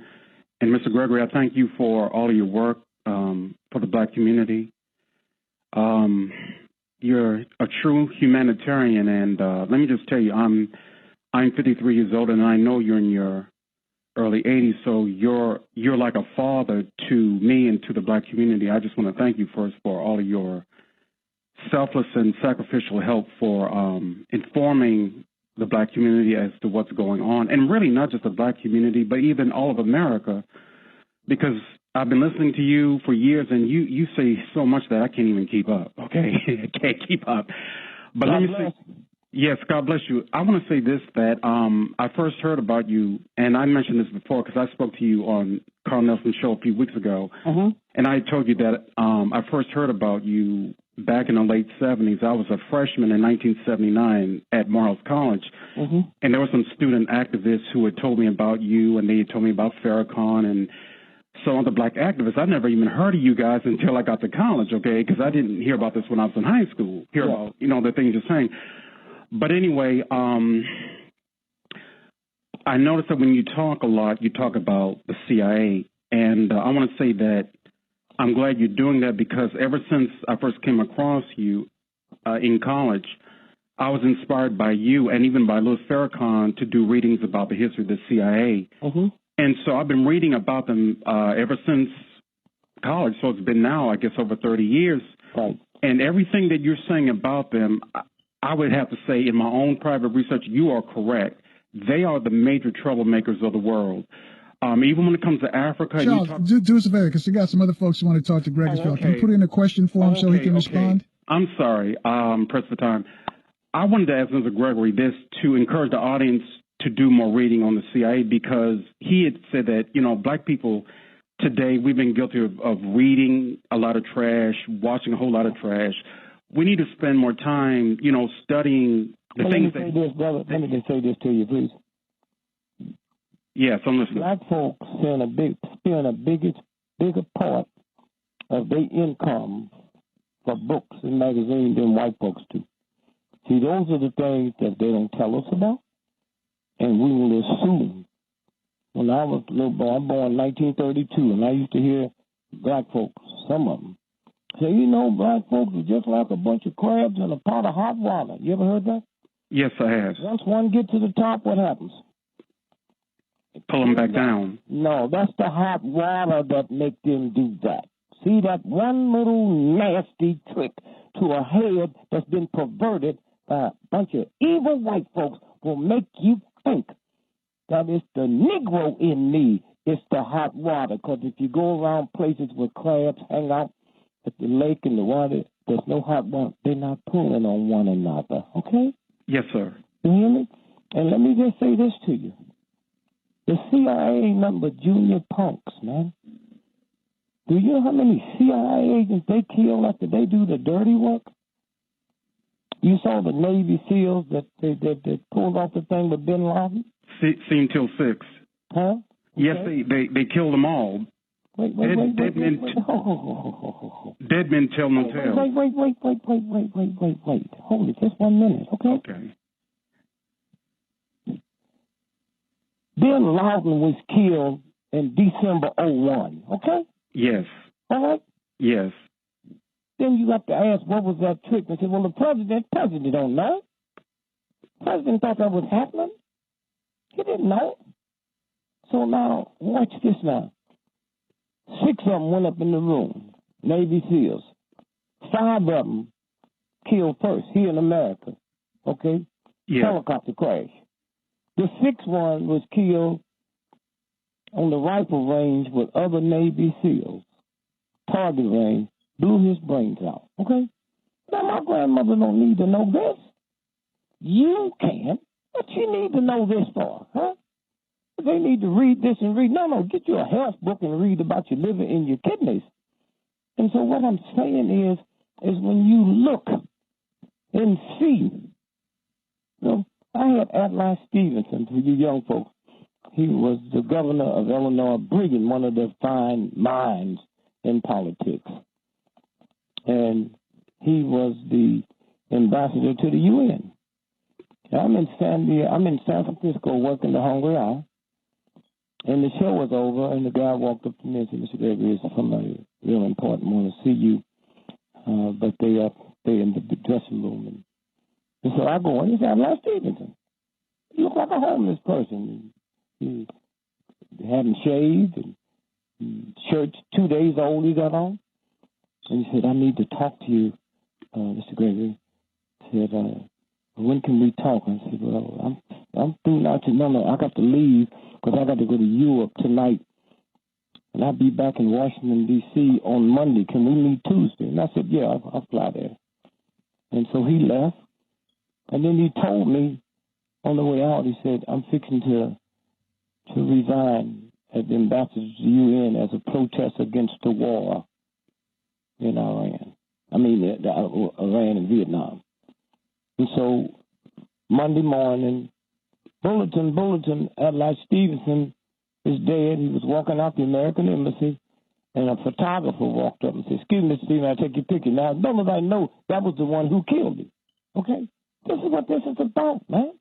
And Mr. Gregory, I thank you for all of your work for the black community. You're a true humanitarian, and let me just tell you, I'm 53 years old, and I know you're in your early 80s, so you're like a father to me and to the black community. I just want to thank you first for all of your selfless and sacrificial help for informing the black community as to what's going on, and really not just the black community, but even all of America, because I've been listening to you for years, and you say so much that I can't even keep up, okay? I can't keep up. But let me say... Yes, God bless you. I want to say this, that I first heard about you, and I mentioned this before because I spoke to you on Carl Nelson's show a few weeks ago, and I told you that I first heard about you back in the late 70s. I was a freshman in 1979 at Morehouse College, and there were some student activists who had told me about you, and they had told me about Farrakhan and some other black activists. I never even heard of you guys until I got to college, okay, because I didn't hear about this when I was in high school, about, the things you're saying. But anyway, I noticed that when you talk a lot, you talk about the CIA. And I want to say that I'm glad you're doing that, because ever since I first came across you in college, I was inspired by you and even by Louis Farrakhan to do readings about the history of the CIA. And so I've been reading about them ever since college. So it's been now, I guess, over 30 years. Right. And everything that you're saying about them, I would have to say, in my own private research, you are correct. They are the major troublemakers of the world. Even when it comes to Africa. Charles, do us a favor, because we got some other folks who want to talk to Greg as well. Can you put in a question for him so he can respond? I'm sorry. Press the time. I wanted to ask Mr. Gregory this to encourage the audience to do more reading on the CIA, because he had said that, black people today, we've been guilty of reading a lot of trash, watching a whole lot of trash. We need to spend more time, studying the things that... Let me just say this to you, please. Yes, I'm listening. Black folks spend a bigger part of their income for books and magazines than white folks do. See, those are the things that they don't tell us about, and we will assume. When I was a little boy, I'm born in 1932, and I used to hear black folks, some of them, say, black folks are just like a bunch of crabs in a pot of hot water. You ever heard that? Yes, I have. Once one gets to the top, what happens? Pull them back down. No, that's the hot water that make them do that. See, that one little nasty trick to a head that's been perverted by a bunch of evil white folks will make you think that it's the Negro in me. It's the hot water. Because if you go around places where crabs hang out at the lake and the water, there's no hot water. They're not pulling on one another. Okay? Yes, sir. You hear me? And let me just say this to you. The CIA ain't nothing but junior punks, man. Do you know how many CIA agents they kill after they do the dirty work? You saw the Navy SEALs that pulled off the thing with Bin Laden? Seen till 6. Huh? Okay. Yes, they killed them all. Wait. Dead men tell no tales. Wait. Hold it, just 1 minute, okay? Okay. Bin Laden was killed in December 01, okay? Yes. All right? Yes. Then you got to ask, what was that trick? And say, well, the president don't know. The president thought that was happening. He didn't know. So now, watch this now. 6 of them went up in the room, Navy SEALs. 5 of them killed first here in America, okay? Yeah. Helicopter crash. The 6th one was killed on the rifle range with other Navy SEALs. Target range, blew his brains out, okay? Now, my grandmother don't need to know this. You can. What you need to know this for, huh? They need to read this and read. No, get you a health book and read about your liver and your kidneys. And so what I'm saying is when you look and see, you know, I had Adlai Stevenson, for you young folks. He was the governor of Illinois, brilliant, one of the fine minds in politics. And he was the ambassador to the UN. I'm in San Francisco working the Hungry Hour. And the show was over, and the guy walked up to me and said, Mr. Gregory, is somebody real important want to see you, but they in the dressing room. And so I go in, he said, I'm like Stevenson. You look like a homeless person. He hadn't shaved, and shirt 2 days old he got on. And he said, I need to talk to you, Mr. Gregory. He said, when can we talk? I said, well, I'm through now. No, I got to leave because I got to go to Europe tonight. And I'll be back in Washington, D.C. on Monday. Can we meet Tuesday? And I said, yeah, I'll fly there. And so he left. And then he told me on the way out, he said, I'm fixing to resign as the ambassador to the UN as a protest against the war in Iran. Iran and Vietnam. And so Monday morning, bulletin, Adlai Stevenson is dead. He was walking out the American Embassy, and a photographer walked up and said, excuse me, Mr. Stevenson, I'll take your picture. Now, nobody know that was the one who killed him. Okay? This is what this is about, man.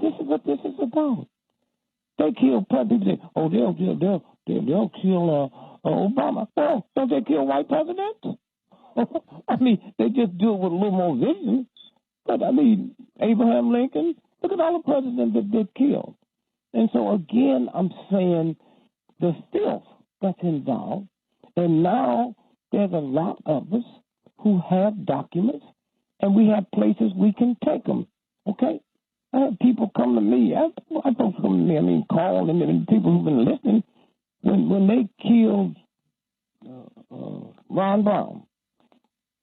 This is what this is about. They kill presidents. Oh, they'll kill Obama. Well, don't they kill white presidents? I mean, they just do it with a little more vision. But, I mean, Abraham Lincoln, look at all the presidents that they killed. And so, again, I'm saying the filth that's involved, and now there's a lot of us who have documents, and we have places we can take them, okay? I have people come to me. I have folks come to me, call, and people who've been listening. When they killed Ron Brown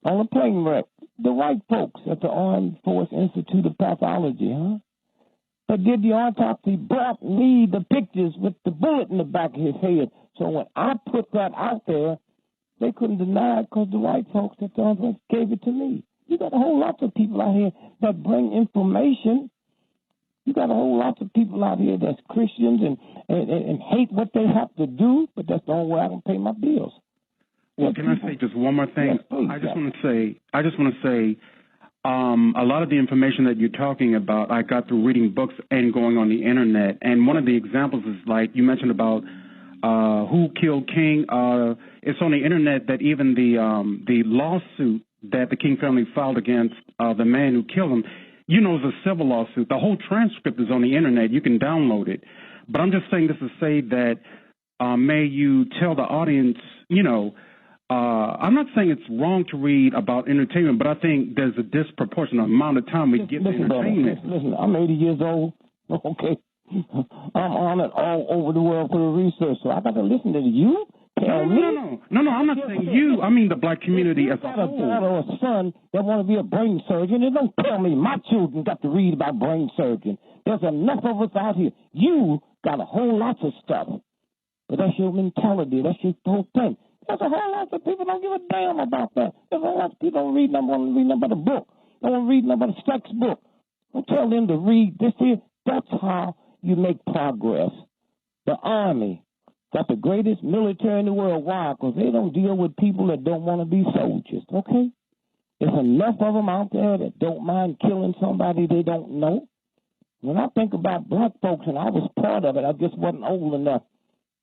on a plane wreck, the white folks at the Armed Force Institute of Pathology, that did the autopsy brought me the pictures with the bullet in the back of his head. So when I put that out there, they couldn't deny it because the white folks at the Armed Force gave it to me. You got a whole lot of people out here that bring information. You got a whole lot of people out here that's Christians and hate what they have to do, but that's the only way I can pay my bills. Well, can I say just one more thing? Yes, please, I just want to say, a lot of the information that you're talking about, I got through reading books and going on the internet. And one of the examples is like you mentioned about who killed King. It's on the internet that even the lawsuit that the King family filed against the man who killed him, it's a civil lawsuit. The whole transcript is on the internet. You can download it. But I'm just saying this to say that may you tell the audience, I'm not saying it's wrong to read about entertainment, but I think there's a disproportionate amount of time we give to entertainment. Listen, I'm 80 years old. Okay. I'm honored all over the world for the research, so I got to listen to you tell me. No, I'm not saying you. I mean the black community as a whole. If you got a daughter or a son that want to be a brain surgeon, and don't tell me my children got to read about brain surgeon. There's enough of us out here. You got a whole lot of stuff, but that's your mentality. That's your whole thing. There's a whole lot of people don't give a damn about that. There's a whole lot of people don't read nothing, want to read nothing about a book. Don't want to read nothing about a sex book. Don't tell them to read this here. That's how you make progress. The Army got the greatest military in the world. Why? Because they don't deal with people that don't want to be soldiers, okay? There's enough of them out there that don't mind killing somebody they don't know. When I think about black folks, and I was part of it, I just wasn't old enough,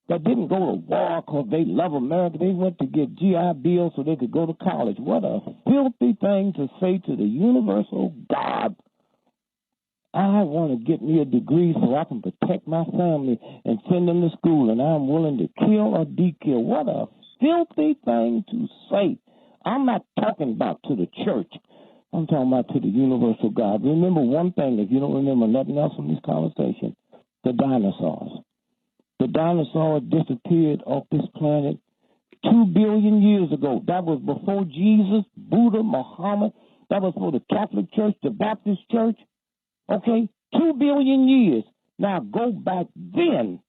that didn't go to war because they love America. They went to get GI Bills so they could go to college. What a filthy thing to say to the universal God. I want to get me a degree so I can protect my family and send them to school, and I'm willing to kill or de-kill. What a filthy thing to say. I'm not talking about to the church. I'm talking about to the universal God. Remember one thing, if you don't remember nothing else from this conversation, the dinosaurs. The dinosaurs disappeared off this planet 2 billion years ago. That was before Jesus, Buddha, Muhammad. That was for the Catholic Church, the Baptist Church. Okay, 2 billion years. Now go back then.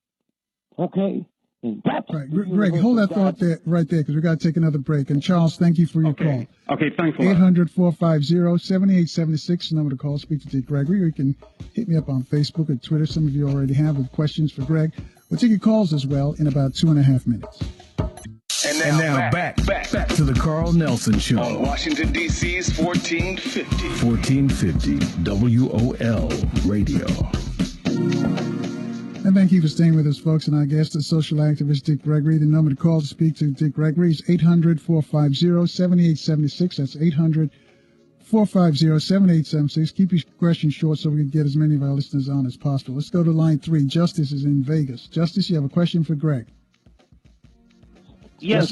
Okay, and that's right. Greg, hold that thought there, right there, because we got to take another break. And Charles, thank you for your call. Okay, thanks a lot. 800-450-7876, the number to call. Speak to Dick Gregory. Or you can hit me up on Facebook and Twitter. Some of you already have with questions for Greg. We'll take your calls as well in about 2.5 minutes. And now back to the Carl Nelson Show. On Washington, D.C.'s 1450. 1450 WOL Radio. And thank you for staying with us, folks. And our guest, the social activist Dick Gregory. The number to call to speak to Dick Gregory is 800-450-7876. That's 800-450-7876. Keep your questions short so we can get as many of our listeners on as possible. Let's go to line 3. Justice is in Vegas. Justice, you have a question for Greg. Yes,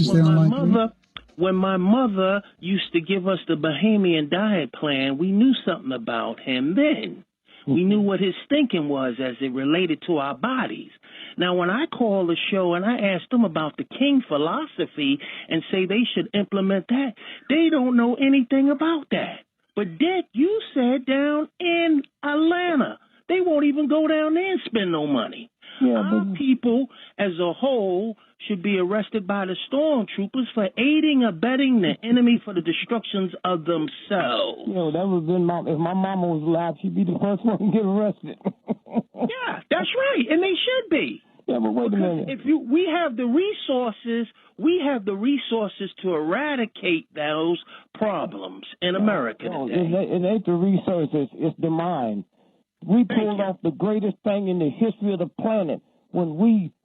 when my mother used to give us the Bahamian diet plan, we knew something about him then. We knew what his thinking was as it related to our bodies. Now, when I call the show and I ask them about the King philosophy and say they should implement that, they don't know anything about that. But, Dick, you said down in Atlanta, they won't even go down there and spend no money. Our people as a whole should be arrested by the stormtroopers for aiding or abetting the enemy for the destructions of themselves. That would have been if my mama was alive, she'd be the first one to get arrested. Yeah, that's right, and they should be. Yeah, but wait a minute. If we have the resources to eradicate those problems in America today. It ain't the resources, it's the mind. We pulled off the greatest thing in the history of the planet when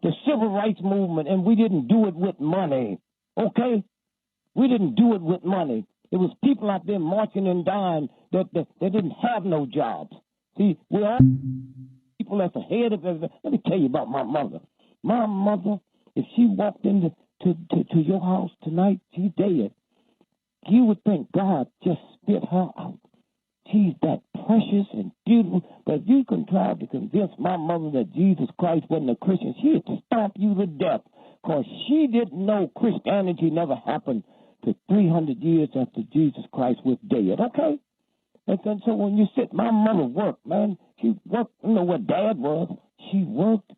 the civil rights movement, and we didn't do it with money, okay? We didn't do it with money. It was people out there marching and dying that didn't have no jobs. See, we're all people that's ahead of everything. Let me tell you about my mother. My mother, if she walked into to your house tonight, she's dead. You would think God just spit her out. She's that precious and beautiful. But if you contrive to convince my mother that Jesus Christ wasn't a Christian, she'd stomp you to death because she didn't know Christianity never happened to 300 years after Jesus Christ was dead, okay? And so when you sit, my mother worked, man. She worked, you know what Dad was. She worked,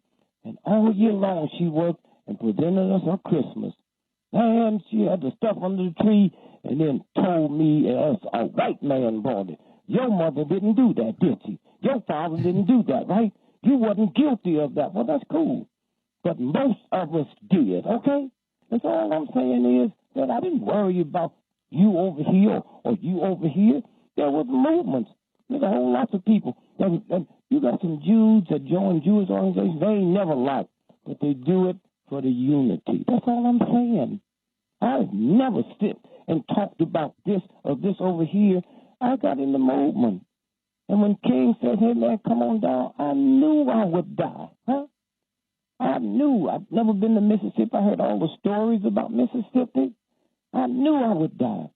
and all year long she worked and presented us our Christmas. And she had the stuff under the tree and then told me as a white man bought it. Your mother didn't do that, did she? Your father didn't do that, right? You wasn't guilty of that. Well, that's cool. But most of us did, okay? And so all I'm saying is that I didn't worry about you over here or you over here. There was movements. There's a whole lot of people. And you got some Jews that join Jewish organizations. They ain't never liked, but they do it for the unity. That's all I'm saying. I've never sit and talked about this or this over here. I got in the movement. And when King said, hey, man, come on down, I knew I would die. Huh? I knew. I've never been to Mississippi. I heard all the stories about Mississippi. I knew I would die.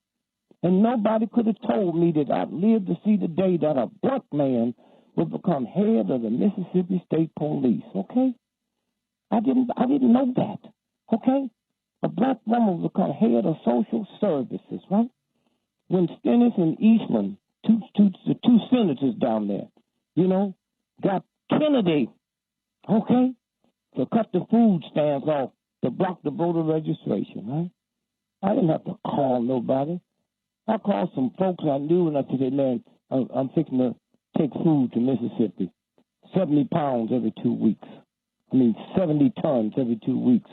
And nobody could have told me that I'd live to see the day that a black man would become head of the Mississippi State Police, okay? I didn't know that, okay? A black woman would become head of social services, right? When Stennis and Eastman, the two senators down there, got Kennedy, okay, to cut the food stamps off to block the voter registration, right? I didn't have to call nobody. I called some folks I knew, and I said, man, I'm fixing to take food to Mississippi. 70 pounds every 2 weeks. 70 tons every 2 weeks.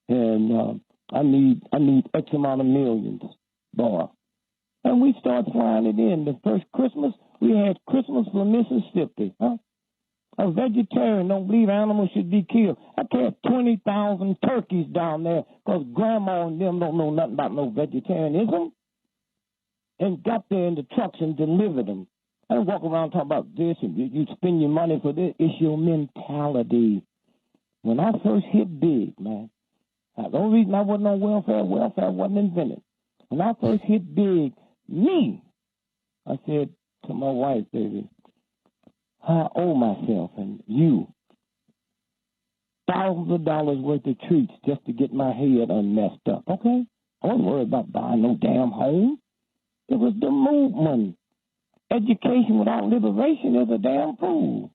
And I need X amount of millions, boy. And we started flying it in. The first Christmas, we had Christmas for Mississippi, huh? A vegetarian don't believe animals should be killed. I carried 20,000 turkeys down there because Grandma and them don't know nothing about no vegetarianism. And got there in the trucks and delivered them. I don't walk around talking about this and you spend your money for this. It's your mentality. When I first hit big, man, the only reason I wasn't on welfare wasn't invented. When I first hit big, I said to my wife, baby, I owe myself and you thousands of dollars worth of treats just to get my head unmessed up, okay? I wasn't worried about buying no damn home. It was the movement. Education without liberation is a damn fool.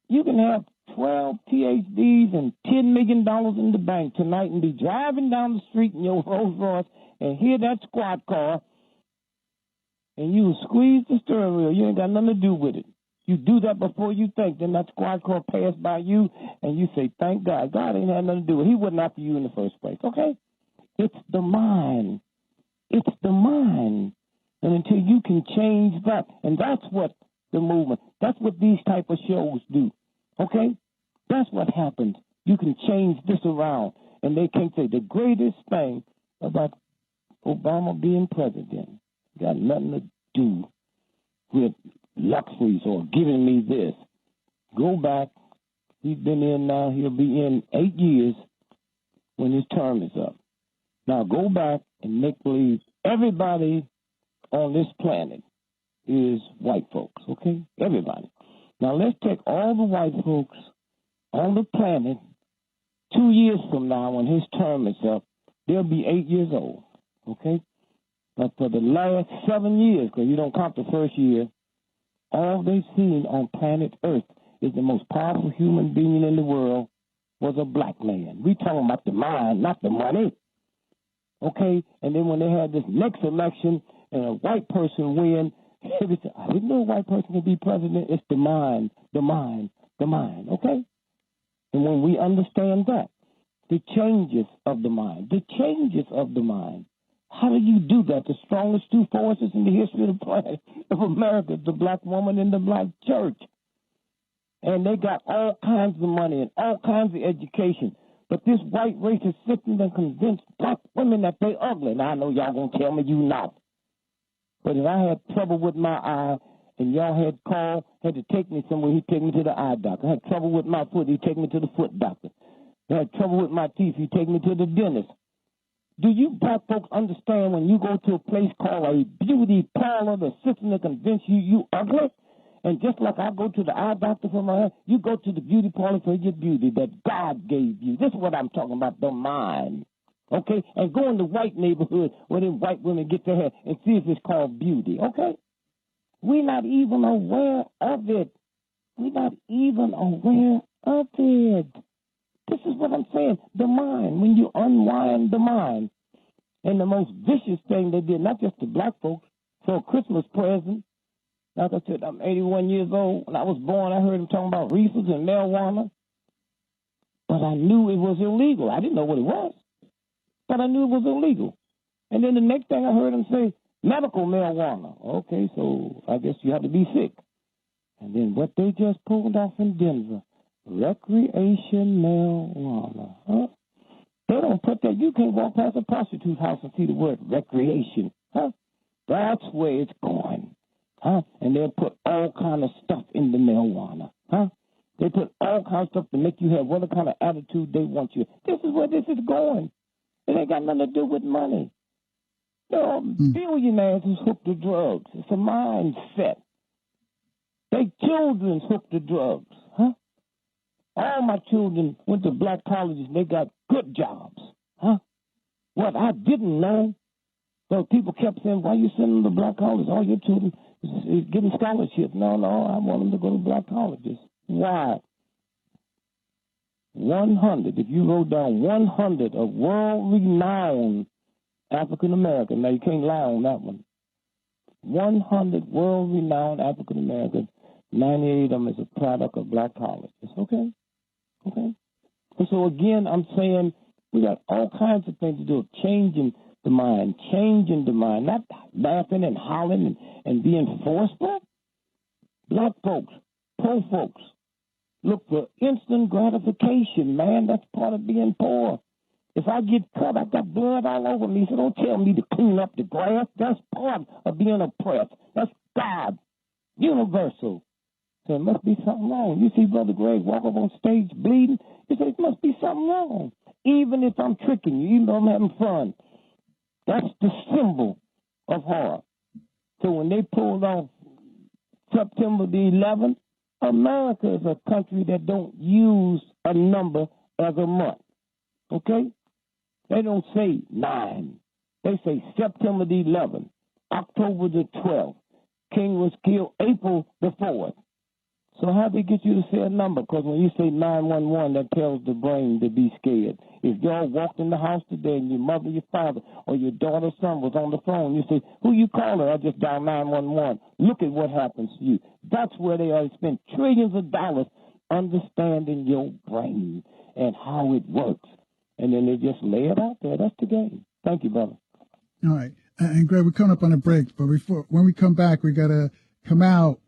You can have 12 PhDs and $10 million in the bank tonight and be driving down the street in your Rolls Royce and hear that squad car and you squeeze the steering wheel. You ain't got nothing to do with it. You do that before you think. Then that squad car passed by you and you say, thank God. God ain't had nothing to do with it. He wasn't after you in the first place, okay? It's the mind. It's the mind. And until you can change that, and that's what the movement, that's what these type of shows do, okay? That's what happens. You can change this around. And they can't say the greatest thing about Obama being president got nothing to do with luxuries or giving me this. Go back. He's been in now. He'll be in 8 years when his term is up. Now go back and make believe everybody on this planet is white folks, okay? Everybody. Now let's take all the white folks on the planet 2 years from now when his term is up, they'll be 8 years old, okay? But for the last 7 years, because you don't count the first year, all they've seen on planet Earth is the most powerful human being in the world was a black man. We talking about the mind, not the money. Okay? And then when they had this next election and a white person win, they said, I didn't know a white person could be president. It's the mind, the mind, the mind. Okay? And when we understand that, the changes of the mind, how do you do that? The strongest two forces in the history of the planet of America, the black woman and the black church. And they got all kinds of money and all kinds of education. But this white race is sitting and convinced black women that they ugly. Now, I know y'all going to tell me you not. But if I had trouble with my eye and y'all had to take me somewhere, he'd take me to the eye doctor. I had trouble with my foot, he'd take me to the foot doctor. I had trouble with my teeth, he'd take me to the dentist. Do you black folks understand when you go to a place called a beauty parlor that's sitting to convince you ugly? And just like I go to the eye doctor for my hair, you go to the beauty parlor for your beauty that God gave you. This is what I'm talking about, the mind. Okay? And go in the white neighborhood where them white women get their hair and see if it's called beauty. Okay? We're not even aware of it. We're not even aware of it. This is what I'm saying. The mind. When you unwind the mind. And the most vicious thing they did, not just to black folks, for a Christmas present. Like I said, I'm 81 years old. When I was born, I heard them talking about reefers and marijuana. But I knew it was illegal. I didn't know what it was. But I knew it was illegal. And then the next thing I heard them say, medical marijuana. Okay, so I guess you have to be sick. And then what they just pulled off in Denver, recreation marijuana. Huh? They don't put that. You can't walk past a prostitute house and see the word recreation. Huh? That's where it's going. Huh? And they'll put all kind of stuff in the marijuana. Huh? They put all kind of stuff to make you have whatever kind of attitude they want you. This is where this is going. It ain't got nothing to do with money. There are billionaires who's hooked to drugs. It's a mindset. They children's hooked to drugs, huh? All my children went to black colleges and they got good jobs, huh? What I didn't know, so people kept saying, why you sending them to black colleges? All your children is getting scholarships. No, I want them to go to black colleges. Why? 100, if you wrote down 100 of world-renowned African-Americans, now you can't lie on that one. 100 world-renowned African-Americans, 98 of them is a product of black colleges. Okay? And so, again, I'm saying we got all kinds of things to do, changing the mind, not laughing and hollering and being forceful. Black folks, poor folks, look for instant gratification, man. That's part of being poor. If I get cut, I got blood all over me, so don't tell me to clean up the grass. That's part of being oppressed. That's God, universal. So there must be something wrong. You see Brother Greg walk up on stage bleeding, you say, there must be something wrong. Even if I'm tricking you, even though I'm having fun. That's the symbol of horror. So when they pulled off September the 11th, America is a country that don't use a number as a month. Okay? They don't say 9. They say September the 11th, October the 12th. King was killed April the 4th. So how they get you to say a number? Because when you say 911, that tells the brain to be scared. If y'all walked in the house today and your mother, your father, or your daughter's son was on the phone, you say, who you calling? I just dialed 911. Look at what happens to you. That's where they are. They spend trillions of dollars understanding your brain and how it works. And then they just lay it out there. That's the game. Thank you, brother. All right. And Greg, we're coming up on a break, but when we come back, we got to come out,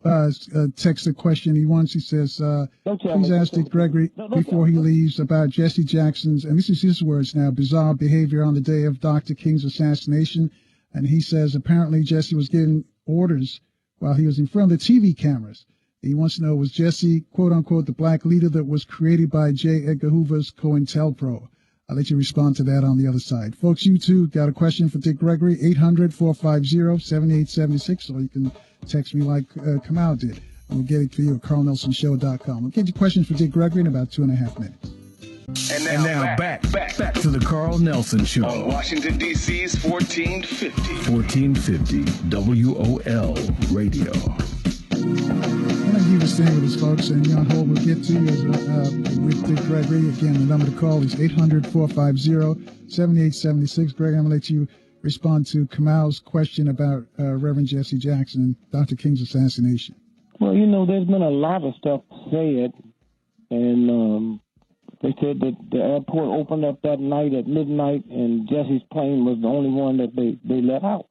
text a question he wants. He says, please ask Gregory before he leaves about Jesse Jackson's, and this is his words now, bizarre behavior on the day of Dr. King's assassination. And he says apparently Jesse was giving orders while he was in front of the TV cameras. He wants to know, was Jesse, quote unquote, the black leader that was created by J. Edgar Hoover's COINTELPRO? I'll let you respond to that on the other side. Folks, you too got a question for Dick Gregory, 800-450-7876, or you can text me like Kamau did. And we'll get it to you at carlnelsonshow.com. We'll get your questions for Dick Gregory in about 2.5 minutes. And now back to the Carl Nelson Show. On Washington, D.C.'s 1450 WOL Radio. Thank you for staying with us, folks. And on hold, we'll get to you with Dick Gregory. Again, the number to call is 800-450-7876. Greg, I'm going to let you respond to Kamau's question about Reverend Jesse Jackson and Dr. King's assassination. Well, there's been a lot of stuff said, and they said that the airport opened up that night at midnight, and Jesse's plane was the only one that they let out,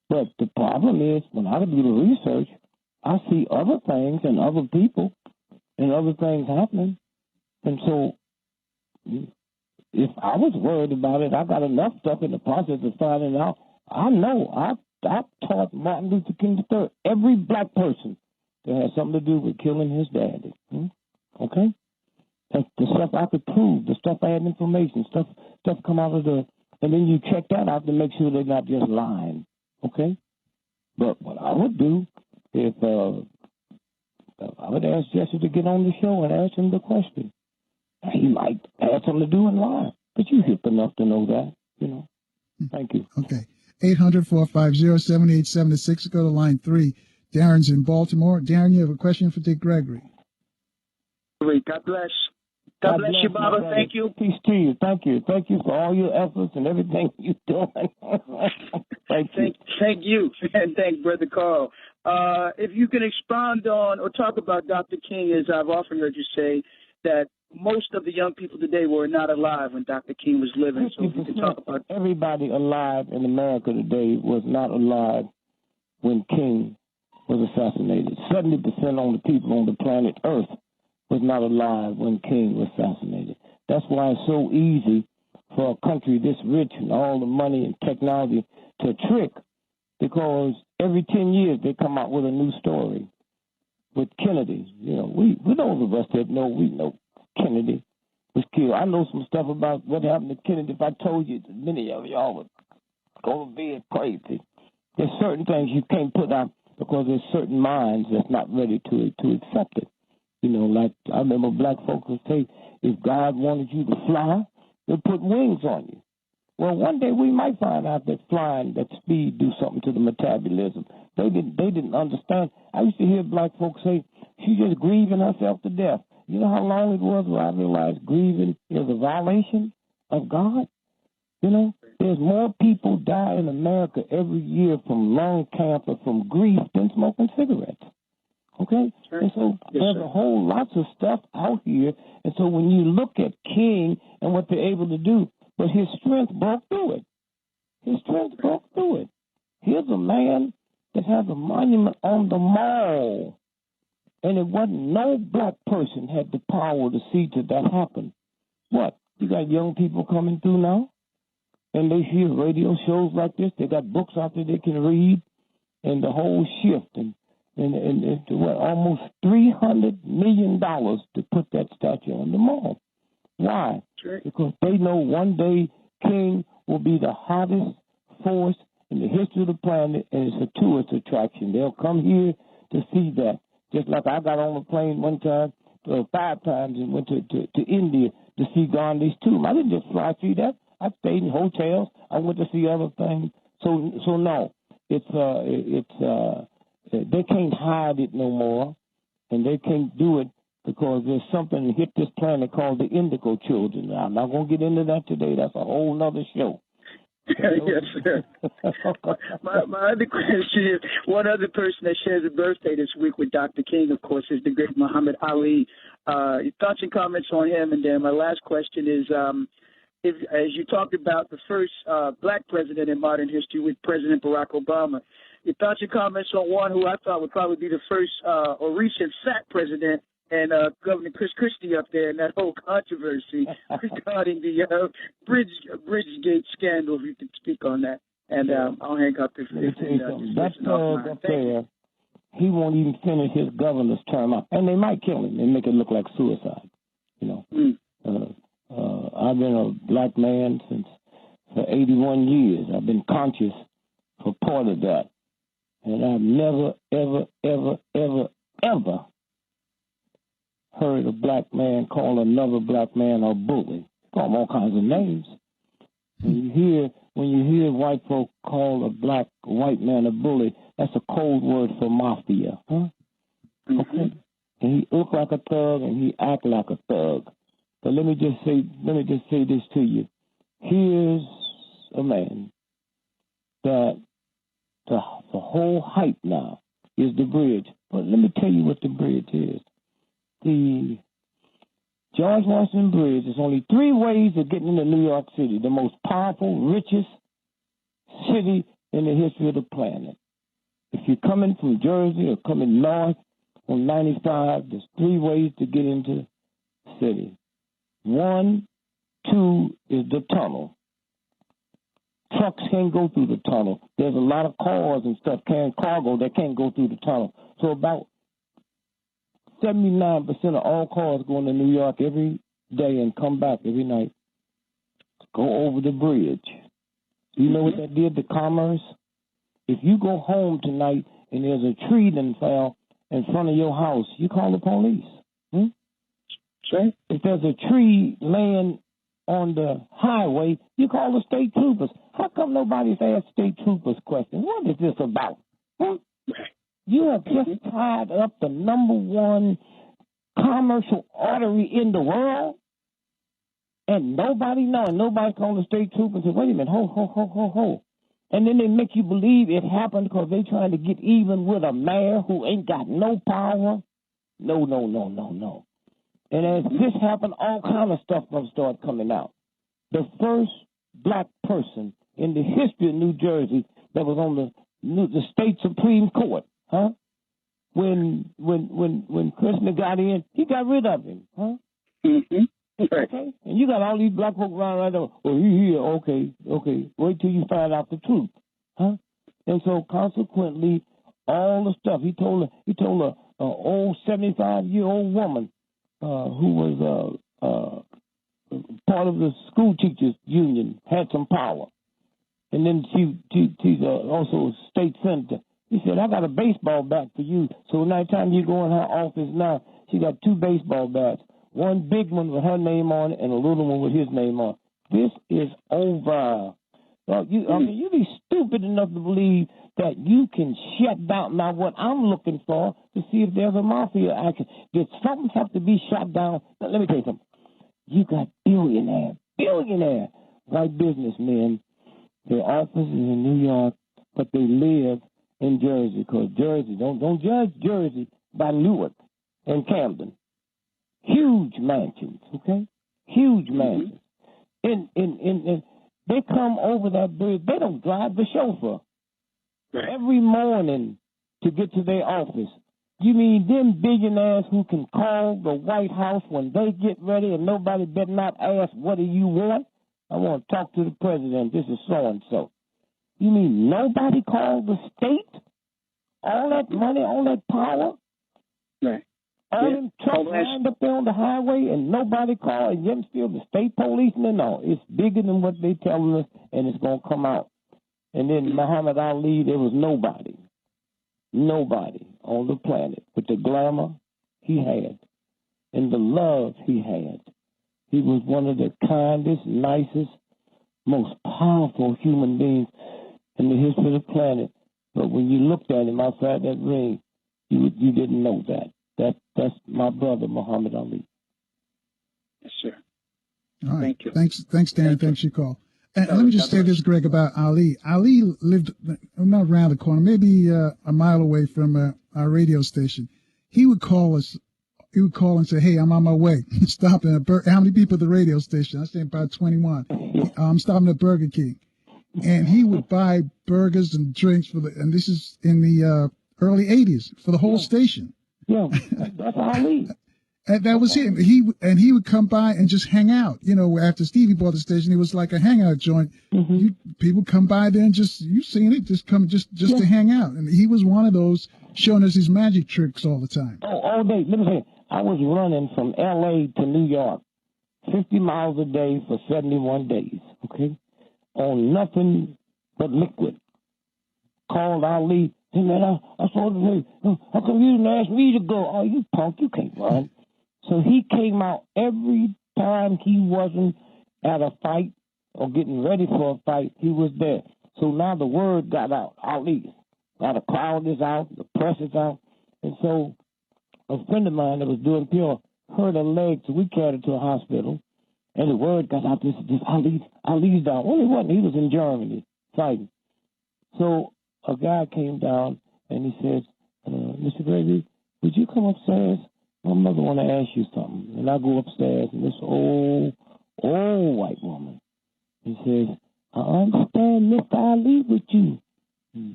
But the problem is, when I do the research, I see other things and other people and other things happening. And so if I was worried about it, I got enough stuff in the process of finding out. I know I taught Martin Luther King III, every black person that had something to do with killing his daddy. Okay? That's the stuff I could prove, the stuff I had information, stuff come out of and then you check that out to make sure they're not just lying. Okay? But what I would do, if I would ask Jesse to get on the show and ask him the question. He might have something to do and lie, but you hip enough to know that, Thank you. Okay. 800-450-7876. Go to line 3. Darren's in Baltimore. Darren, you have a question for Dick Gregory. God bless. God bless you, Baba. Thank you. Peace to you. Thank you. Thank you for all your efforts and everything you're doing. Thank you. And thank Brother Carl. If you can expound on or talk about Dr. King, as I've often heard you say, that most of the young people today were not alive when Dr. King was living. So if you can talk about everybody alive in America today was not alive when King was assassinated. 70% of the people on the planet Earth was not alive when King was assassinated. That's why it's so easy for a country this rich and all the money and technology to trick, because every 10 years they come out with a new story. With Kennedy, we those of us that know, we know Kennedy. was killed. I know some stuff about what happened to Kennedy. If I told you, many of y'all would go to bed crazy. There's certain things you can't put out because there's certain minds that's not ready to accept it. You know, like I remember black folks would say, if God wanted you to fly, he'll put wings on you. Well, one day we might find out that flying, that speed, do something to the metabolism. They didn't understand. I used to hear black folks say, she's just grieving herself to death. You know how long it was where I realized grieving is a violation of God? You know, there's more people die in America every year from lung cancer, from grief, than smoking cigarettes. Okay? And so there's a whole lots of stuff out here. And so when you look at King and what they're able to do, but his strength broke through it. His strength broke through it. Here's a man that has a monument on the mall. And it wasn't no black person had the power to see to that happen. What? You got young people coming through now, and they hear radio shows like this. They got books out there they can read, and the whole shift. And what, almost $300 million to put that statue on the mall. Why? Sure. Because they know one day King will be the hottest force in the history of the planet, and it's a tourist attraction. They'll come here to see that. Just like I got on a plane one time, 5 times, and went to India to see Gandhi's tomb. I didn't just fly through that. I stayed in hotels. I went to see other things. So no, it's they can't hide it no more, and they can't do it because there's something that hit this planet called the Indigo Children. Now, I'm not going to get into that today. That's a whole nother show. Yes, sir. My other question is, one other person that shares a birthday this week with Dr. King, of course, is the great Muhammad Ali. Your thoughts and comments on him? And then my last question is, if, as you talked about the first black president in modern history with President Barack Obama, your thoughts and comments on one who I thought would probably be the first or recent fat president, and Governor Chris Christie up there, and that whole controversy regarding the Bridgegate scandal, if you could speak on that. And I'll hang up if that thug up there, he won't even finish his governor's term out. And they might kill him and make it look like suicide. You know, I've been a black man for 81 years. I've been conscious for part of that. And I've never, ever, ever, ever, ever heard a black man call another black man a bully. Call them all kinds of names. When you hear white folk call a white man a bully, that's a cold word for mafia, huh? Mm-hmm. Okay. And he look like a thug and he act like a thug. But let me just say this to you. Here's a man that the whole hype now is the bridge. But let me tell you what the bridge is. The George Washington Bridge is only 3 ways of getting into New York City, the most powerful, richest city in the history of the planet. If you're coming from Jersey or coming north on 95, there's 3 ways to get into the city. 1, 2 is the tunnel. Trucks can't go through the tunnel. There's a lot of cars and stuff, cargo that can't go through the tunnel. So about 79% of all cars going to New York every day and come back every night go over the bridge. You know what that did to commerce? If you go home tonight and there's a tree that fell in front of your house, you call the police. Sure. If there's a tree laying on the highway, you call the state troopers. How come nobody's asked state troopers questions? What is this about? You have just tied up the #1 commercial artery in the world, and nobody knowing. Nobody calling the state trooper and say, wait a minute, ho. And then they make you believe it happened because they're trying to get even with a mayor who ain't got no power. No. And as this happened, all kind of stuff going to start coming out. The first black person in the history of New Jersey that was on the state Supreme Court, huh? When Krishna got in, he got rid of him, huh? Mm-hmm. Okay, and you got all these black folks around right now. Oh, he here, okay. Wait till you find out the truth, huh? And so consequently, all the stuff he told a old 75-year-old woman who was part of the school teachers union, had some power. And then she's also a state senator. He said, I got a baseball bat for you. So next time you go in her office now, she got 2 baseball bats. One big one with her name on it and a little one with his name on it. This is over. You be stupid enough to believe that you can shut down. Now, what I'm looking for to see if there's a mafia action. Did something have to be shut down? Now, let me tell you something. You got billionaire white businessmen. Their office is in New York, but they live in Jersey. Because Jersey, don't judge Jersey by Newark and Camden. Huge mansions, okay? Huge mansions. And they come over that bridge. They don't drive the chauffeur every morning to get to their office. You mean them billionaires who can call the White House when they get ready and nobody better not ask, what do you want? I want to talk to the president. This is so-and-so. You mean nobody called the state? All that money, all that power? Right. All them trucks lined up there on the highway and nobody called, and yet still the state police? No, it's bigger than what they telling us, and it's going to come out. And then Muhammad Ali, there was nobody on the planet with the glamour he had and the love he had. He was one of the kindest, nicest, most powerful human beings in the history of the planet. But when you looked at him outside that ring, you didn't know that. That's my brother, Muhammad Ali. Yes, sir. All right. Thank you. Thanks, Danny. Thanks for your call. And let me just say this, Greg, about Ali. Ali lived not around the corner, maybe a mile away from our radio station. He would call us. He would call and say, "Hey, I'm on my way. Stopping at how many people at the radio station?" I say about 21. I'm stopping at Burger King, and he would buy burgers and drinks and this is in the early '80s for the whole station. Yeah, that's Ali. And that was him. He would come by and just hang out. You know, after Stevie bought the station, it was like a hangout joint. People come by there and you've seen it, just to hang out. And he was one of those showing us his magic tricks all the time. Oh, all day. Let me tell you, I was running from L.A. to New York, 50 miles a day for 71 days, okay, on nothing but liquid. Called Ali. Hey, man, I saw the how come you didn't ask me to go? Oh, you punk, you can't run. So he came out every time he wasn't at a fight or getting ready for a fight, he was there. So now the word got out, Ali. Now the crowd is out, the press is out. And so a friend of mine that was doing pure hurt her leg, so we carried her to a hospital. And the word got out, this Ali's down. Well, he wasn't. He was in Germany fighting. So a guy came down and he said, Mr. Gregory, would you come upstairs? My mother want to ask you something. And I go upstairs, and this old white woman, he says, I understand Mr. Ali with you.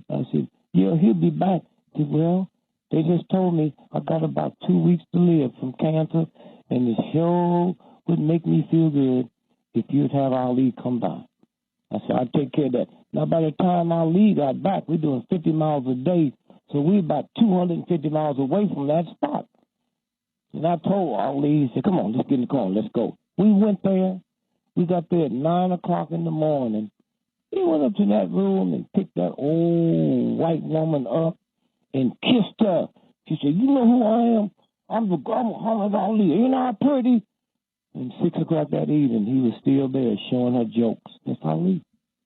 I said, yeah, he'll be back. He said, well, they just told me I got about 2 weeks to live from cancer, and it sure would make me feel good if you'd have Ali come by. I said, I'll take care of that. Now, by the time Ali got back, we're doing 50 miles a day, so we're about 250 miles away from that spot. And I told Ali, he said, come on, let's get in the car, let's go. We went there. We got there at 9 o'clock in the morning. He went up to that room and picked that old white woman up and kissed her. She said, you know who I am? I'm Muhammad Ali. Ain't I pretty? And 6 o'clock that evening, he was still there showing her jokes. That's Ali.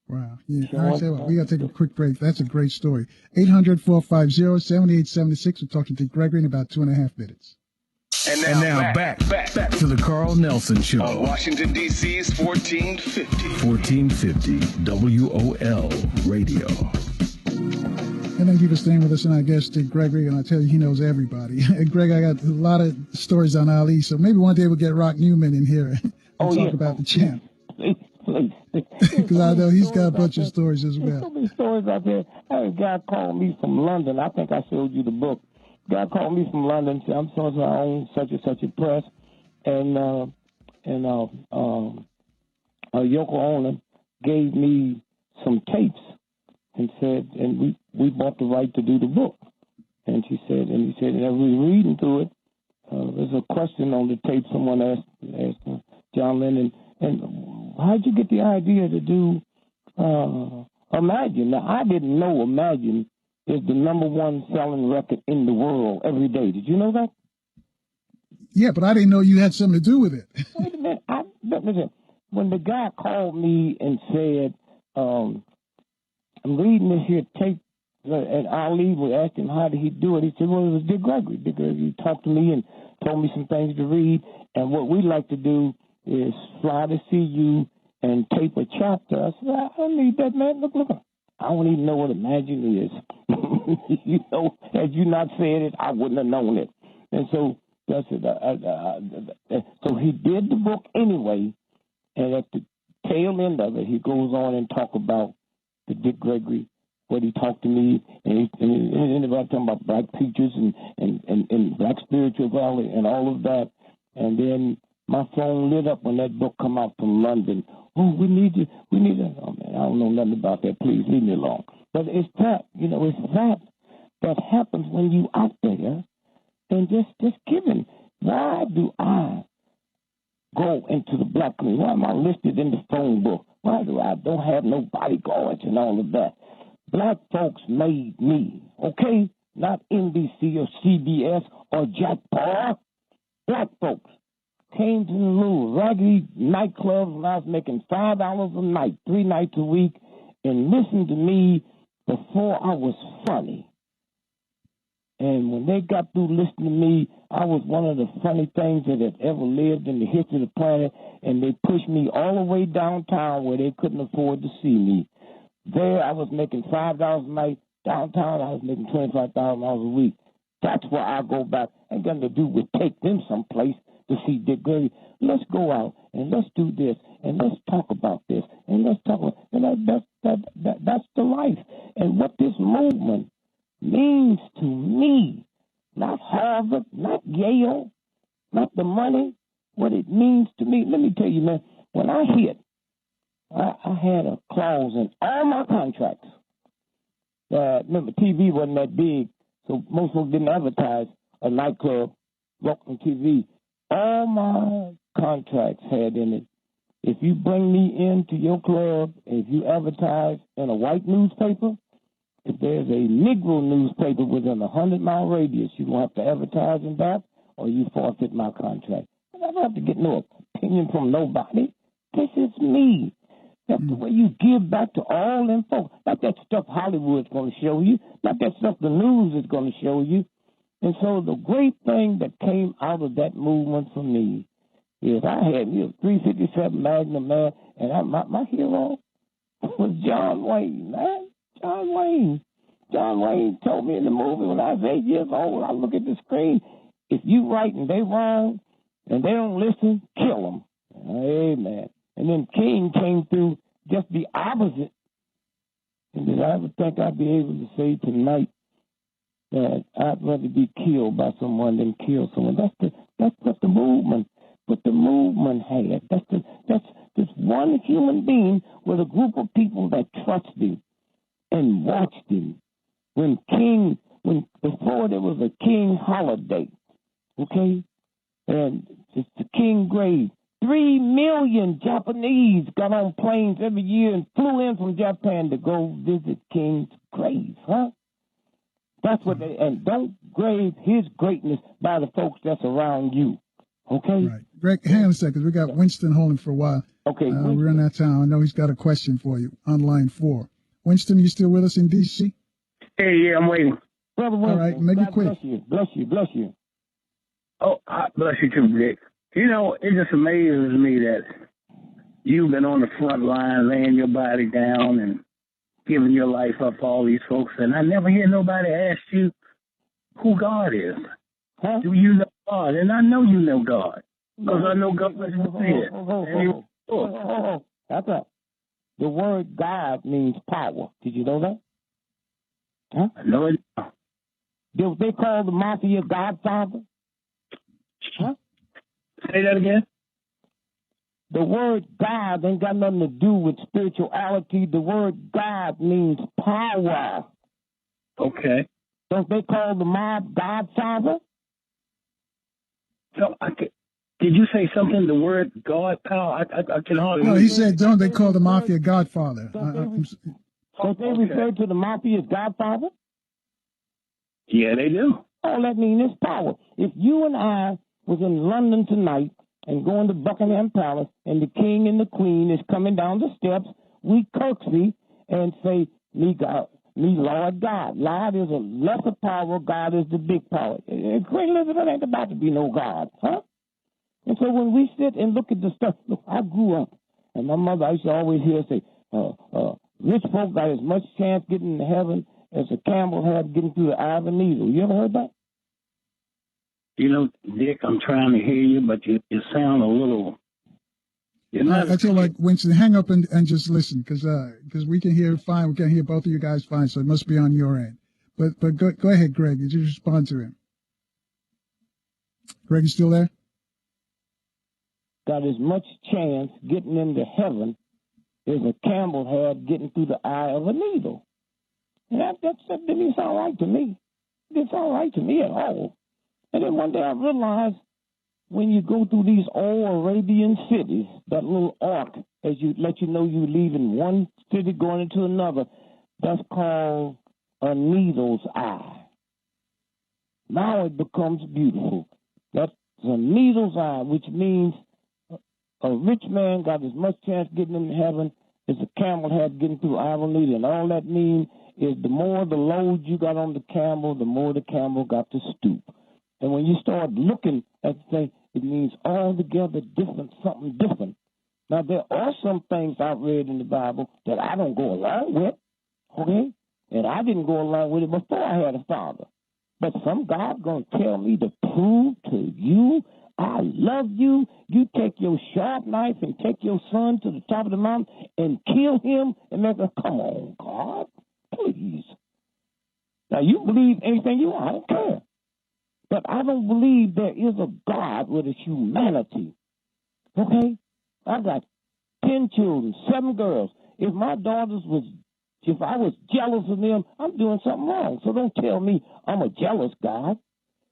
Wow. Yeah. All right, we got to take a quick break. That's a great story. 800-450-7876. We're talking to Gregory in about 2.5 minutes. And now back to the Carl Nelson Show on Washington, D.C.'s 1450 WOL Radio. And thank you for staying with us. And I guess to Gregory, and I tell you, he knows everybody. Greg, I got a lot of stories on Ali, so maybe one day we'll get Rock Newman in here and talk about the champ. Because I know he's got a bunch of stories as well. There's so many stories out there. I had a guy called me from London. I think I showed you the book. Guy called me from London, said, I'm so-and-so, I own such and such a press. And Yoko Ono gave me some tapes and said, and we bought the right to do the book. And he said, and as we were reading through it, there's a question on the tape. Someone asked John Lennon. And how'd you get the idea to do Imagine? Now, I didn't know Imagine is the #1 selling record in the world every day. Did you know that? Yeah, but I didn't know you had something to do with it. Wait a minute. Listen, when the guy called me and said, I'm reading this here tape, and Ali was asking how did he do it. He said, well, it was Dick Gregory. Dick Gregory talked to me and told me some things to read. And what we like to do is fly to see you and tape a chapter. I said, I don't need that, man. Look. I don't even know what Imagine is. You know, had you not said it, I wouldn't have known it. And so that's it. So he did the book anyway, and at the tail end of it, he goes on and talk about the Dick Gregory, what he talked to me, and everybody talking about black preachers and black spirituality and all of that. And then my phone lit up when that book come out from London. Oh, we need it. Oh, man, I don't know nothing about that. Please leave me alone. But it's that, it's that happens when you out there and just giving. Why do I go into the black community? Why am I listed in the phone book? Why do I don't have no bodyguards and all of that? Black folks made me, okay? Not NBC or CBS or Jack Paul. Black folks came to the little raggedy nightclubs when I was making $5 a night, 3 nights a week, and listened to me before I was funny. And when they got through listening to me, I was one of the funny things that had ever lived in the history of the planet, and they pushed me all the way downtown where they couldn't afford to see me. There I was making $5 a night. Downtown I was making $25,000 a week. That's where I go back. Ain't got to do with take them someplace to see Dick Gregory. Let's go out and let's do this and let's talk about this and let's talk about and that's the life. And what this movement means to me, not Harvard, not Yale, not the money, what it means to me. Let me tell you, man, when I hit, I had a clause in all my contracts. Remember, TV wasn't that big, so most folks didn't advertise a nightclub, welcome TV. All my contracts had in it, if you bring me into your club, if you advertise in a white newspaper, if there's a Negro newspaper within a 100-mile radius, you don't have to advertise in that, or you forfeit my contract. I don't have to get no opinion from nobody. This is me. That's the way you give back to all them folks. Not that stuff Hollywood's going to show you. Not that stuff the news is going to show you. And so the great thing that came out of that movement for me is I had 357 Magnum, man, and my hero was John Wayne, man. John Wayne told me in the movie when I was 8 years old, I look at the screen, if you right and they wrong and they don't listen, kill them. Amen. And then King came through just the opposite. And did I ever think I'd be able to say tonight that I'd rather be killed by someone than kill someone? That's what the movement had. That's this one human being with a group of people that trusted him and watched him. Before there was a King holiday, okay? And it's the King grave. 3 million Japanese got on planes every year and flew in from Japan to go visit King's grave, huh? That's what and don't grave his greatness by the folks that's around you, okay? Right. Greg, hang on a second. We got Winston holding for a while. Okay. We're in that town. I know he's got a question for you on line 4. Winston, you still with us in D.C.? Hey, yeah, I'm waiting. Brother Winston, all right, make it quick. Bless you. Oh, bless you too, Dick. It just amazes me that you've been on the front line, laying your body down and giving your life up for all these folks, and I never hear nobody ask you who God is. Huh? Do you know God? And I know you know God, because I know God is there. That's right. The word God means power. Did you know that? Huh? I know it. They call the mafia Godfather? Huh? Say that again? The word God ain't got nothing to do with spirituality. The word God means power. Okay. Don't they call the mob Godfather? So Did you say something? The word God, pal? I can hardly. No, he said, don't they call the mafia Godfather? Don't they refer to the mafia as Godfather? Yeah, they do. All that means is power. If you and I was in London tonight and going to Buckingham Palace and the king and the queen is coming down the steps, we curtsy and say, me God, me Lord God. Lord is a lesser power, God is the big power. Queen Elizabeth ain't about to be no God, huh? And so when we sit and look at the stuff, look, I grew up, and my mother, I used to always hear say, rich folk got as much chance getting to heaven as a camel had getting through the eye of a needle. You ever heard that? You know, Dick, I'm trying to hear you, but you sound a little. I tell like Winston, hang up and just listen, because we can hear fine. We can hear both of you guys fine, so it must be on your end. But go ahead, Greg. Did you respond to him? Greg, you still there? Got as much chance getting into heaven as a camel had getting through the eye of a needle. And that didn't sound right to me. It didn't sound right to me at all. And then one day I realized when you go through these old Arabian cities, that little arc, as you let you know you're leaving one city going into another, that's called a needle's eye. Now it becomes beautiful. That's a needle's eye, which means a rich man got as much chance getting into heaven as a camel had getting through eye of a needle. And all that means is the more the load you got on the camel, the more the camel got to stoop. And when you start looking at the thing, it means altogether different, something different. Now, there are some things I've read in the Bible that I don't go along with, okay? And I didn't go along with it before I had a father. But some God going to tell me to prove to you I love you. You take your sharp knife and take your son to the top of the mountain and kill him and make him, come on, God, please. Now, you believe anything you want. I don't care. But I don't believe there is a God with a humanity. Okay? I got 10 children, 7 girls. If my daughters if I was jealous of them, I'm doing something wrong. So don't tell me I'm a jealous God.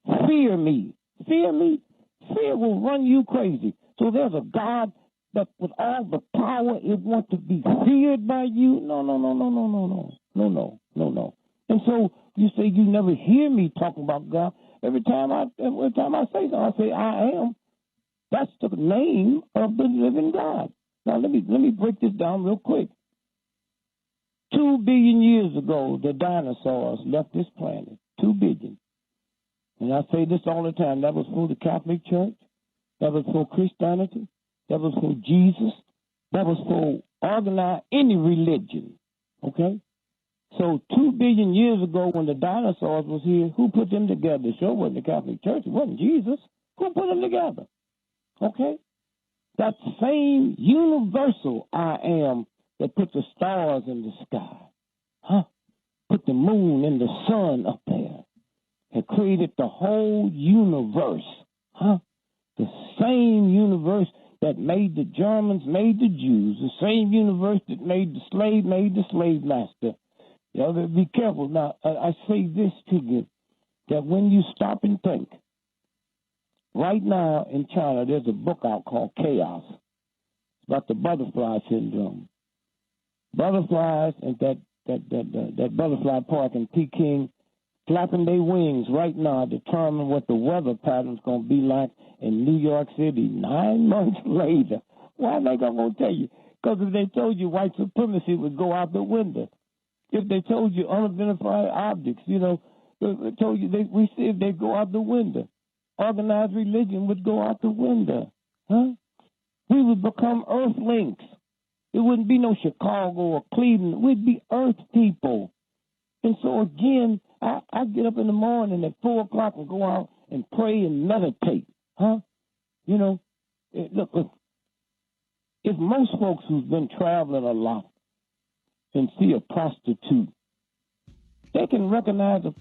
Fear me. Fear me. Fear will run you crazy. So there's a God that with all the power it wants to be feared by you. No. And so you say you never hear me talking about God. Every time I say something, I say I am. That's the name of the living God. Now let me break this down real quick. 2 billion years ago, the dinosaurs left this planet. 2 billion. And I say this all the time. That was for the Catholic Church. That was for Christianity. That was for Jesus. That was for organize any religion. Okay? So 2 billion years ago when the dinosaurs was here, who put them together? It sure wasn't the Catholic Church. It wasn't Jesus. Who put them together? Okay? That same universal I am that put the stars in the sky, put the moon and the sun up there, had created the whole universe, the same universe that made the Germans, made the Jews, the same universe that made the slave master. You know, be careful. Now, I say this to you, that when you stop and think, right now in China, there's a book out called Chaos. It's about the butterfly syndrome. Butterflies and that butterfly park in Peking flapping their wings right now determine what the weather pattern's going to be like in New York City 9 months later. Why am I going to tell you? Because if they told you white supremacy would go out the window, if they told you unidentified objects, you know, if they told you we see if they go out the window, organized religion would go out the window. We would become earthlings. It wouldn't be no Chicago or Cleveland. We'd be earth people. And so, again, I get up in the morning at 4 o'clock and go out and pray and meditate. You know, look, if most folks who've been traveling a lot and see a prostitute, they can recognize a